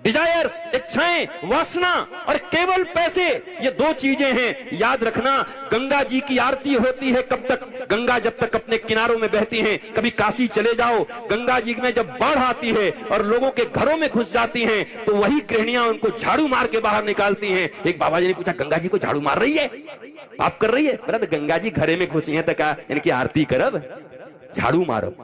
डिजायर्स, इच्छाएं, वासना और केवल पैसे, ये 2 चीजें हैं। याद रखना, गंगा जी की आरती होती है कब तक? गंगा जब तक अपने किनारों में बहती हैं। कभी काशी चले जाओ, गंगा जी में जब बाढ़ आती है और लोगों के घरों में घुस जाती हैं, तो वही गृहिणियां उनको झाड़ू मार के बाहर निकालती हैं। एक बाबा जी ने पूछा, गंगा जी को झाड़ू मार रही है, पाप कर रही है? बोला, तो गंगा जी घरे में घुसी है तो क्या इनकी आरती करब, झाड़ू मारो।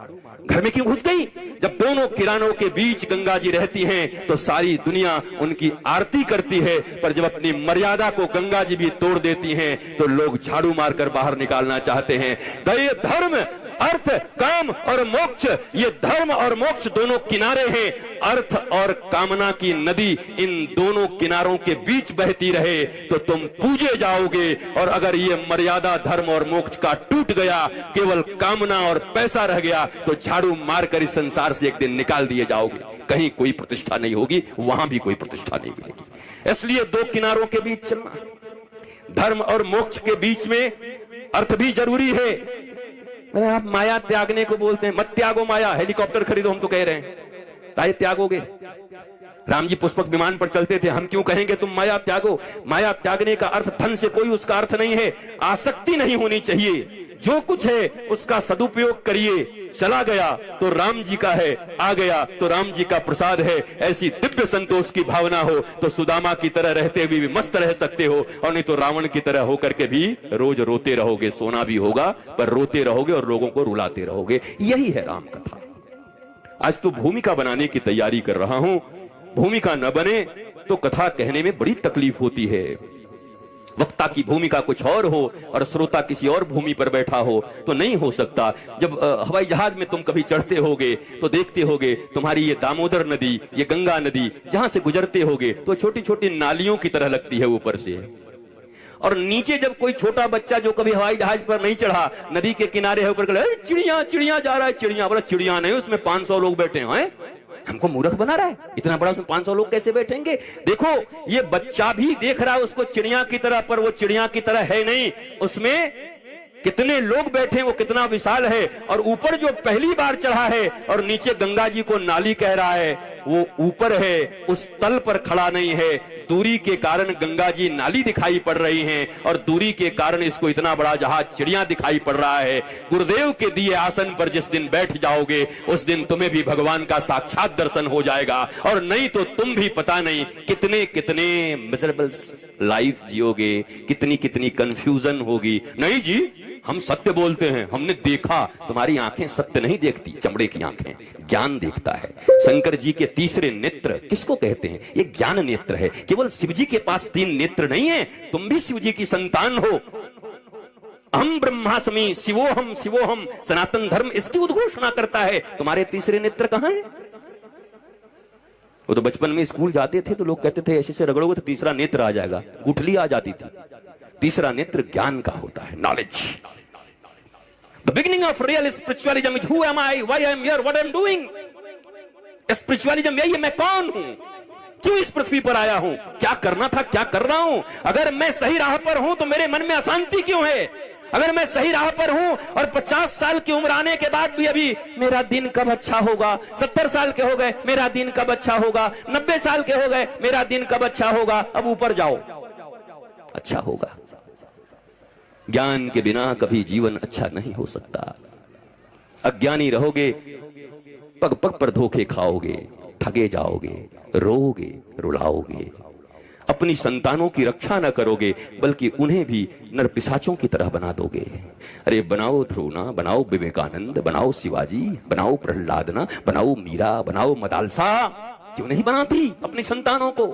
घर में क्यों घुस गई? जब दोनों किरानों के बीच गंगा जी रहती हैं तो सारी दुनिया उनकी आरती करती है, पर जब अपनी मर्यादा को गंगा जी भी तोड़ देती हैं तो लोग झाड़ू मारकर बाहर निकालना चाहते हैं। तो ये धर्म अर्थ, काम और मोक्ष, ये धर्म और मोक्ष दोनों किनारे हैं। अर्थ और कामना की नदी इन दोनों किनारों के बीच बहती रहे तो तुम पूजे जाओगे, और अगर ये मर्यादा धर्म और मोक्ष का टूट गया, केवल कामना और पैसा रह गया, तो झाड़ू मारकर इस संसार से एक दिन निकाल दिए जाओगे। कहीं कोई प्रतिष्ठा नहीं होगी, वहां भी कोई प्रतिष्ठा नहीं मिलेगी। इसलिए दो किनारों के बीच चलना, धर्म और मोक्ष के बीच में अर्थ भी जरूरी है। अरे आप माया त्यागने को बोलते हैं, मत त्यागो माया, हेलीकॉप्टर खरीदो हम तो कह रहे हैं, ताकि त्यागोगे। राम जी पुष्पक विमान पर चलते थे, हम क्यों कहेंगे तुम माया त्यागो। माया त्यागने का अर्थ धन से कोई उसका अर्थ नहीं है, आसक्ति नहीं होनी चाहिए। जो कुछ है उसका सदुपयोग करिए। चला गया तो राम जी का है, आ गया तो राम जी का प्रसाद है। ऐसी दिव्य संतोष की भावना हो तो सुदामा की तरह रहते हुए भी मस्त रह सकते हो, और नहीं तो रावण की तरह होकर के भी रोज रोते रहोगे। सोना भी होगा पर रोते रहोगे और लोगों को रुलाते रहोगे। यही है राम कथा। आज तो भूमिका बनाने की तैयारी कर रहा हूं। भूमिका न बने तो कथा कहने में बड़ी तकलीफ होती है। वक्ता की भूमिका कुछ और हो और श्रोता किसी और भूमि पर बैठा हो तो नहीं हो सकता। जब हवाई जहाज में तुम कभी चढ़ते होगे तो देखते होगे तुम्हारी ये दामोदर नदी, ये गंगा नदी जहां से गुजरते होगे तो छोटी छोटी नालियों की तरह लगती है ऊपर से, और नीचे जब कोई छोटा बच्चा जो कभी हवाई जहाज पर नहीं चढ़ा नदी के किनारे होकर चिड़िया चिड़िया जा रहा है, चिड़िया, बोला चिड़िया नहीं, उसमें 500 लोग बैठे हैं, हमको मूर्ख बना रहा है, इतना बड़ा उसमें 500 लोग कैसे बैठेंगे। देखो ये बच्चा भी देख रहा है उसको चिड़िया की तरह, पर वो चिड़िया की तरह है नहीं, उसमें कितने लोग बैठे, वो कितना विशाल है। और ऊपर जो पहली बार चढ़ा है और नीचे गंगा जी को नाली कह रहा है, वो ऊपर है, उस तल पर खड़ा नहीं है। दूरी के कारण गंगा जी नाली दिखाई पड़ रही हैं, और दूरी के कारण इसको इतना बड़ा जहाज चिड़िया दिखाई पड़ रहा है। गुरुदेव के दिए आसन पर जिस दिन बैठ जाओगे उस दिन तुम्हें भी भगवान का साक्षात दर्शन हो जाएगा, और नहीं तो तुम भी पता नहीं कितने कितने मिजरेबल लाइफ जियोगे, कितनी कितनी कंफ्यूजन होगी। नहीं जी, हम सत्य बोलते हैं, हमने देखा। तुम्हारी आंखें सत्य नहीं देखती, चमड़े की आंखें, ज्ञान देखता है। शंकर जी के तीसरे नेत्र किसको कहते हैं? ये ज्ञान नेत्र है। केवल शिव जी के पास 3 नेत्र नहीं है, तुम भी शिव जी की संतान हो। हम ब्रह्मास्मि शिवोहम शिवोहम, सनातन धर्म इसकी उद्घोषणा करता है। तुम्हारे तीसरे नेत्र कहां है? वो तो बचपन में स्कूल जाते थे तो लोग कहते थे ऐसे से रगड़ोगे तो तीसरा नेत्र आ जाएगा, गुठली आ जाती थी। तीसरा नेत्र ज्ञान का होता है, knowledge. The beginning of real spiritualism is who am I, why I am here, what I am doing। Spiritualism यही है, मैं कौन हूं, क्यों इस पृथ्वी पर आया हूं, क्या करना था, क्या कर रहा हूं। अगर मैं सही राह पर हूं तो मेरे मन में अशांति क्यों है। अगर मैं सही राह पर हूं और 50 साल की उम्र आने के बाद भी अभी मेरा दिन कब अच्छा होगा, 70 साल के हो गए मेरा दिन कब अच्छा होगा, 90 साल के हो गए मेरा दिन कब अच्छा होगा, अब ऊपर जाओ अच्छा होगा। ज्ञान के बिना कभी जीवन अच्छा नहीं हो सकता। अज्ञानी रहोगे, पग पग पर धोखे खाओगे, ठगे जाओगे, रोओगे, रुलाओगे, अपनी संतानों की रक्षा न करोगे बल्कि उन्हें भी नरपिशाचों की तरह बना दोगे। अरे बनाओ ध्रुवना, बनाओ विवेकानंद, बनाओ शिवाजी, बनाओ प्रहलादना, बनाओ मीरा, बनाओ मदालसा, क्यों नहीं बनाती अपनी संतानों को?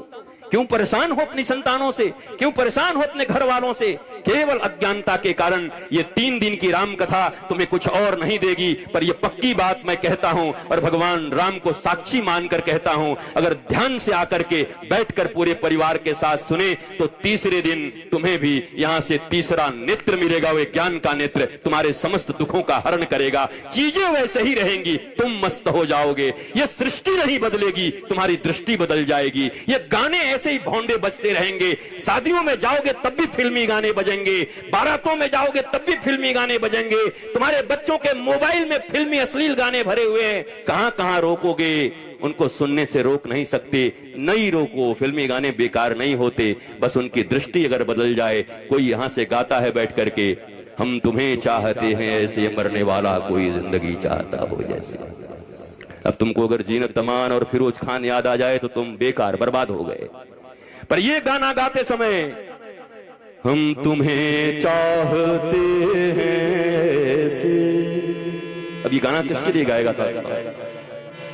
क्यों परेशान हो अपनी संतानों से, क्यों परेशान हो अपने घर वालों से? केवल अज्ञानता के कारण ये 3 दिन की राम कथा तुम्हें कुछ और नहीं देगी। पर ये पक्की बात मैं कहता हूं और भगवान राम को साक्षी मानकर कहता हूं, अगर ध्यान से आकर के बैठकर पूरे परिवार के साथ सुने तो तीसरे दिन तुम्हें भी यहां से तीसरा नेत्र मिलेगा। वे ज्ञान का नेत्र तुम्हारे समस्त दुखों का हरण करेगा। चीजें वैसे ही रहेंगी, तुम मस्त हो जाओगे। ये सृष्टि नहीं बदलेगी, तुम्हारी दृष्टि बदल जाएगी। ये गाने ऐसे ही भौंडे बजते रहेंगे। शादियों में जाओगे तब भी फिल्मी गाने बजेंगे, बारातों में जाओगे तब भी फिल्मी गाने बजेंगे। तुम्हारे बच्चों के मोबाइल में फिल्मी अश्लील गाने भरे हुए हैं, कहां कहां रोकोगे? उनको सुनने से रोक नहीं सकते, नहीं रोको। फिल्मी गाने बेकार नहीं होते, बस उनकी दृष्टि अगर बदल जाए। कोई यहां से गाता है बैठ करके, हम तुम्हें चाहते हैं ऐसे, मरने वाला कोई जिंदगी चाहता हो जैसे। अब तुमको अगर जीनत तमान और फिरोज खान याद आ जाए तो तुम बेकार बर्बाद हो गए। पर ये गाना गाते समय, हम तुम्हें चाहते हैं, अब ये गाना किसके लिए गाएगा साहब?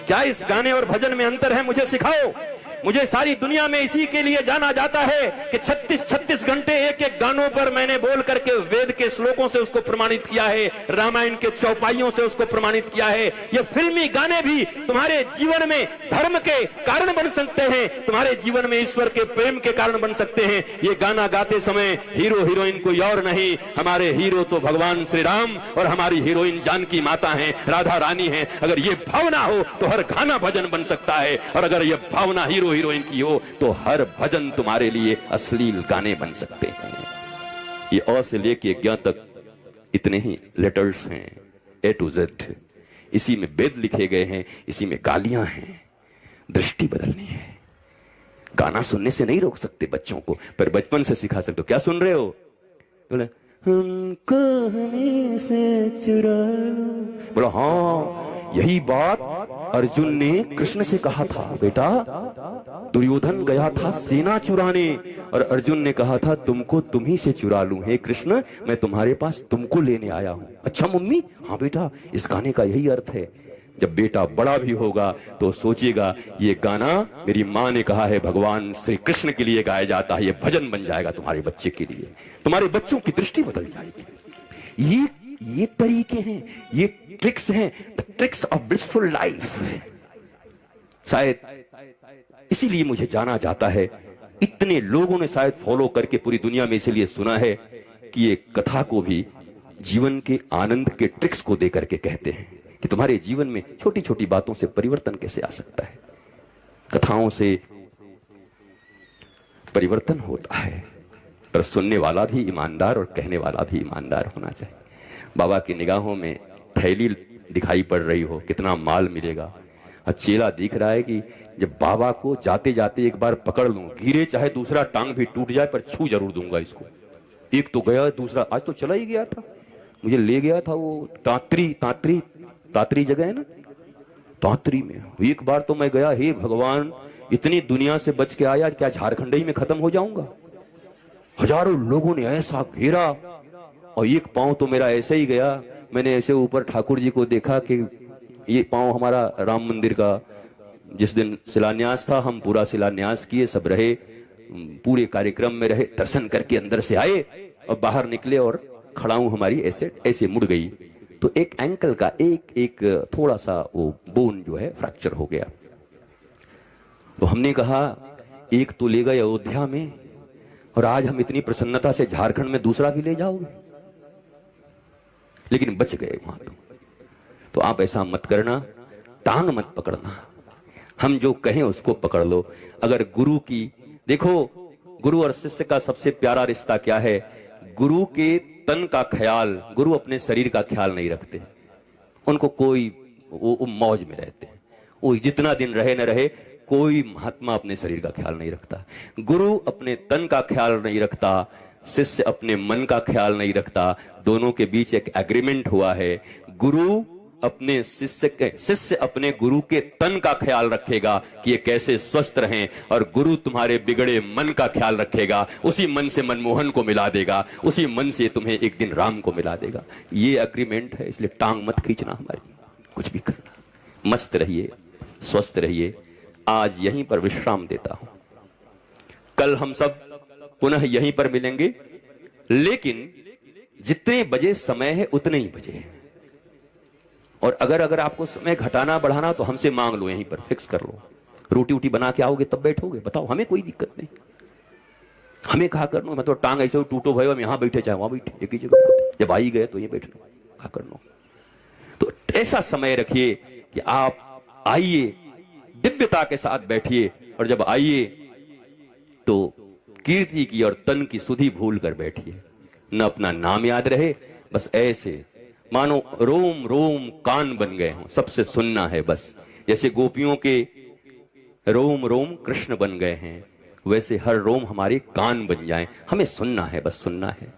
क्या इस गाने और भजन में अंतर है? मुझे सिखाओ। मुझे सारी दुनिया में इसी के लिए जाना जाता है कि 36 घंटे एक एक गानों पर मैंने बोल करके वेद के श्लोकों से उसको प्रमाणित किया है, रामायण के चौपाइयों से उसको प्रमाणित किया है। ये फिल्मी गाने भी तुम्हारे जीवन में धर्म के कारण बन सकते हैं, तुम्हारे जीवन में ईश्वर के प्रेम के कारण बन सकते हैं। ये गाना गाते समय हीरो हीरोइन कोई और नहीं, हमारे हीरो तो भगवान श्री राम और हमारी हीरोइन जानकी माता हैं, राधा रानी हैं। अगर ये भावना हो तो हर गाना भजन बन सकता है, और अगर ये भावना हीरो हीरोइन की हो तो हर भजन तुम्हारे लिए अश्लील गाने बन सकते हैं। ये अ से लेके ज्ञ तक इतने ही लेटर्स हैं, ए टू जेड। इसी में वेद लिखे गए हैं, इसी में गालियां हैं। दृष्टि बदलनी है। गाना सुनने से नहीं रोक सकते बच्चों को, पर बचपन से सिखा सकते हो। क्या सुन रहे हो? बोले हमको हमें से चुरा लो। बोला हाँ, यही बात अर्जुन ने कृष्ण से कहा था। बेटा, दुर्योधन गया था सेना चुराने और अर्जुन ने कहा था तुमको तुम्ही से चुरा लूं। हे कृष्ण, मैं तुम्हारे पास तुमको लेने आया हूं। अच्छा मम्मी? हाँ बेटा, इस गाने का यही अर्थ है। जब बेटा बड़ा भी होगा तो सोचेगा ये गाना मेरी माँ ने कहा है भगवान श्री कृष्ण के लिए गाया जाता है, ये भजन बन जाएगा तुम्हारे बच्चे के लिए। तुम्हारे बच्चों की दृष्टि बदल जाएगी। ये तरीके हैं, ये ट्रिक्स हैं, the tricks of blissful life. शायद इसीलिए मुझे जाना जाता है। इतने लोगों ने शायद फॉलो करके पूरी दुनिया में इसीलिए सुना है कि ये कथा को भी जीवन के आनंद के ट्रिक्स को दे करके कहते हैं कि तुम्हारे जीवन में छोटी छोटी बातों से परिवर्तन कैसे आ सकता है। कथाओं से परिवर्तन होता है, पर सुनने वाला भी ईमानदार और कहने वाला भी ईमानदार होना चाहिए। बाबा की निगाहों में थैली दिखाई पड़ रही हो, कितना माल मिलेगा, और चेला दिख रहा है कि जब बाबा को जाते जाते एक बार पकड़ लूं, गिरे चाहे दूसरा टांग भी टूट जाए पर छू जरूर दूंगा इसको। एक तो गया, दूसरा आज तो चला ही गया था, मुझे ले गया था वो तात्री जगह है ना, तात्री में। एक बार तो मैं गया, हे भगवान, इतनी दुनिया से बच के आया, क्या झारखंड ही में खत्म हो जाऊंगा? हजारों लोगों ने ऐसा घेरा और एक पांव तो मेरा ऐसे ही गया। मैंने ऐसे ऊपर ठाकुर जी को देखा कि ये पांव हमारा राम मंदिर का जिस दिन शिलान्यास था, हम पूरा शिलान्यास किए, सब रहे, पूरे कार्यक्रम में रहे, दर्शन करके अंदर से आए और बाहर निकले और खड़ाऊ हमारी ऐसे ऐसे मुड़ गई। तो एक एंकल का एक थोड़ा सा वो बोन जो है फ्रैक्चर हो गया। तो हमने कहा एक तो ले गए अयोध्या में और आज हम इतनी प्रसन्नता से झारखंड में दूसरा भी ले जाओगे, लेकिन बच गए वहां। तो आप ऐसा मत करना, टांग मत पकड़ना, हम जो कहें उसको पकड़ लो। अगर गुरु की देखो, गुरु और शिष्य का सबसे प्यारा रिश्ता क्या है? गुरु के तन का ख्याल, गुरु अपने शरीर का ख्याल नहीं रखते, उनको कोई वो मौज में रहते हैं। वो जितना दिन रहे न रहे, कोई महात्मा अपने शरीर का ख्याल नहीं रखता। गुरु अपने तन का ख्याल नहीं रखता, शिष्य अपने मन का ख्याल नहीं रखता। दोनों के बीच एक एग्रीमेंट हुआ है, गुरु अपने शिष्य अपने गुरु के तन का ख्याल रखेगा कि ये कैसे स्वस्थ रहें, और गुरु तुम्हारे बिगड़े मन का ख्याल रखेगा। उसी मन से मनमोहन को मिला देगा, उसी मन से तुम्हें एक दिन राम को मिला देगा। ये एग्रीमेंट है, इसलिए टांग मत खींचना हमारी, कुछ भी करना। मस्त रहिए, स्वस्थ रहिए। आज यहीं पर विश्राम देता हूं, कल हम सब पुनः यहीं पर मिलेंगे, लेकिन जितने बजे समय है उतने ही बजे। और अगर आपको समय घटाना बढ़ाना तो हमसे मांग लो, यहीं पर फिक्स कर लो। रोटी वोटी बना के आओगे तब बैठोगे, बताओ, हमें कोई दिक्कत नहीं। हमें कहा करना, मतलब टांग ऐसे टूटो भाई, हम यहां बैठे चाहे वहां बैठे, एक ही जगह। जब आई गए तो ये बैठना, कहा करना। तो ऐसा समय रखिए कि आप आइए, दिव्यता के साथ बैठिए, और जब आइए तो कीर्ति की और तन की सुधि भूल कर बैठिए। न अपना नाम याद रहे, बस ऐसे मानो रोम रोम कान बन गए हों, सबसे सुनना है बस। जैसे गोपियों के रोम रोम कृष्ण बन गए हैं, वैसे हर रोम हमारे कान बन जाएं, हमें सुनना है, बस सुनना है।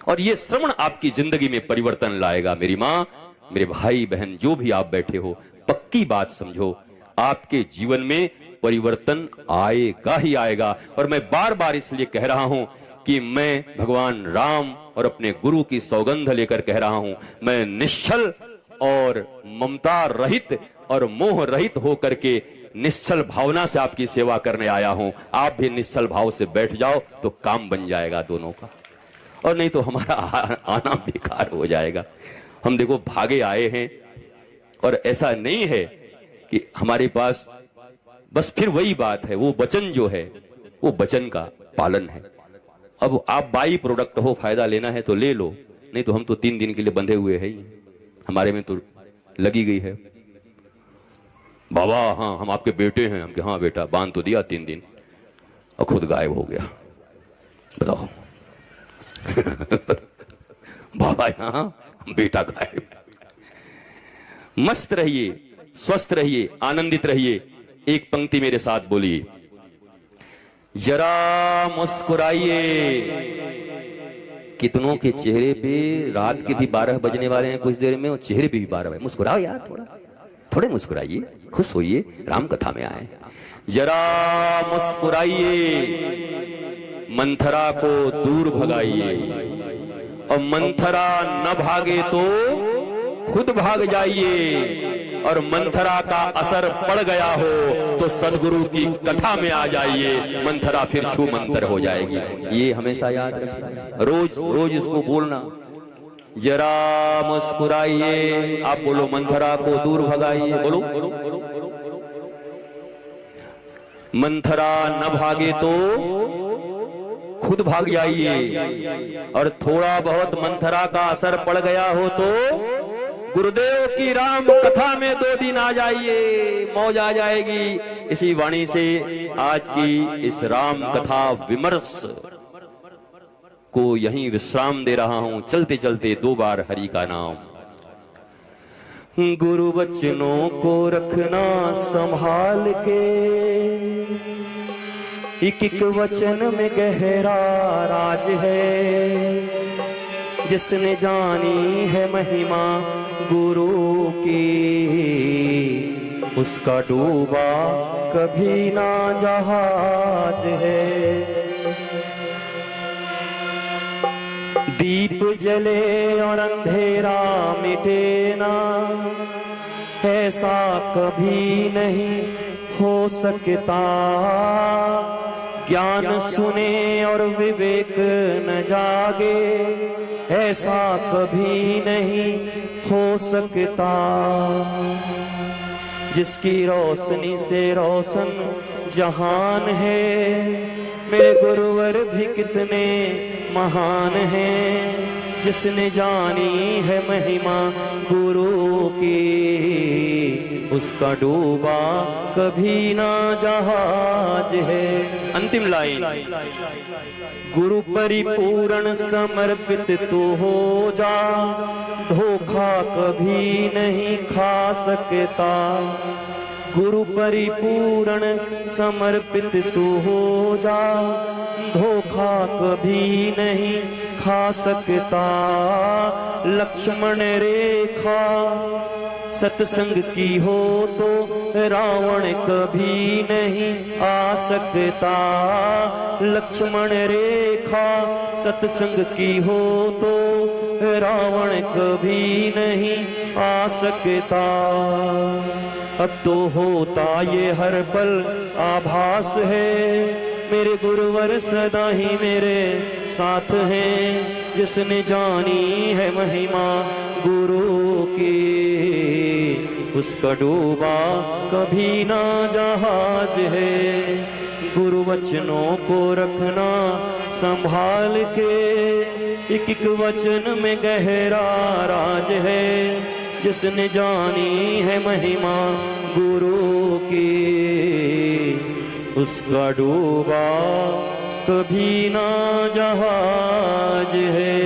और ये श्रवण आपकी जिंदगी में परिवर्तन लाएगा। मेरी माँ, मेरे भाई बहन, जो भी आप बैठे हो, पक्की बात समझो, आपके जीवन में परिवर्तन आएगा ही आएगा। और मैं बार बार इसलिए कह रहा हूं कि मैं भगवान राम और अपने गुरु की सौगंध लेकर कह रहा हूं, मैं निश्चल और ममता रहित और मोह रहित होकर के निश्चल भावना से आपकी सेवा करने आया हूं, आप भी निश्चल भाव से बैठ जाओ तो काम बन जाएगा दोनों का, और नहीं तो हमारा आना बेकार हो जाएगा। हम देखो भागे आए हैं, और ऐसा नहीं है कि हमारे पास बस फिर वही बात है, वो वचन जो है वो वचन का पालन है। अब आप बाई प्रोडक्ट हो, फायदा लेना है तो ले लो, नहीं तो हम तो 3 दिन के लिए बंधे हुए हैं, हमारे में तो लगी गई है। बाबा हाँ हम आपके बेटे हैं, हम हाँ बेटा, बांध तो दिया 3 दिन और खुद गायब हो गया, बताओ। बाबा यहाँ बेटा गायब। मस्त रहिए, स्वस्थ रहिए, आनंदित रहिए। एक पंक्ति मेरे साथ बोलिए, जरा मुस्कुराइए। कितनों के चेहरे पे रात के भी 12 बजने वाले हैं कुछ देर में, और चेहरे पे भी 12 बजे। मुस्कुराओ यार, थोड़े मुस्कुराइए, खुश होइए, राम कथा में आए। जरा मुस्कुराइए, मंथरा को दूर भगाइए, और मंथरा न भागे तो खुद भाग जाइए, और मंथरा का असर पड़ गया हो तो सदगुरु की कथा में आ जाइए, मंथरा फिर छू मंतर हो जाएगी। ये हमेशा याद रखना, रोज रोज इसको बोलना। जरा मुस्कुराइए, आप बोलो मंथरा को दूर भगाइए, बोलो। मंथरा न भागे तो खुद भाग जाइए, और थोड़ा बहुत मंथरा का असर पड़ गया हो तो गुरुदेव की राम कथा में 2 दिन आ जाइए, मौज आ जाएगी। इसी वाणी से आज की इस राम कथा विमर्श को यहीं विश्राम दे रहा हूं। चलते चलते 2 बार हरि का नाम। गुरु बचनों को रखना संभाल के, एक एक वचन में गहरा राज है। जिसने जानी है महिमा गुरु की, उसका डूबा कभी ना जहाज है। दीप जले और अंधेरा मिटे ना, ऐसा कभी नहीं हो सकता। ज्ञान सुने और विवेक न जागे, ऐसा कभी नहीं हो सकता। जिसकी रोशनी से रोशन जहान है, मेरे गुरुवर भी कितने महान हैं। जिसने जानी है महिमा गुरु की, उसका डूबा कभी ना जहाज है। अंतिम लाइन, गुरु परिपूर्ण समर्पित तू हो जा, धोखा कभी नहीं खा सकता। गुरु परिपूर्ण समर्पित तू हो जा, धोखा कभी नहीं खा सकता। लक्ष्मण रेखा सत्संग की हो तो रावण कभी नहीं आ सकता। लक्ष्मण रेखा सत्संग की हो तो रावण कभी नहीं आ सकता। अब तो होता ये हर पल आभास है, मेरे गुरुवर सदा ही मेरे साथ हैं। जिसने जानी है महिमा गुरु की, उसका डूबा कभी ना जहाज है। गुरु वचनों को रखना संभाल के, एक एक वचन में गहरा राज है। जिसने जानी है महिमा गुरु की, उसका डूबा कभी ना जहाज है।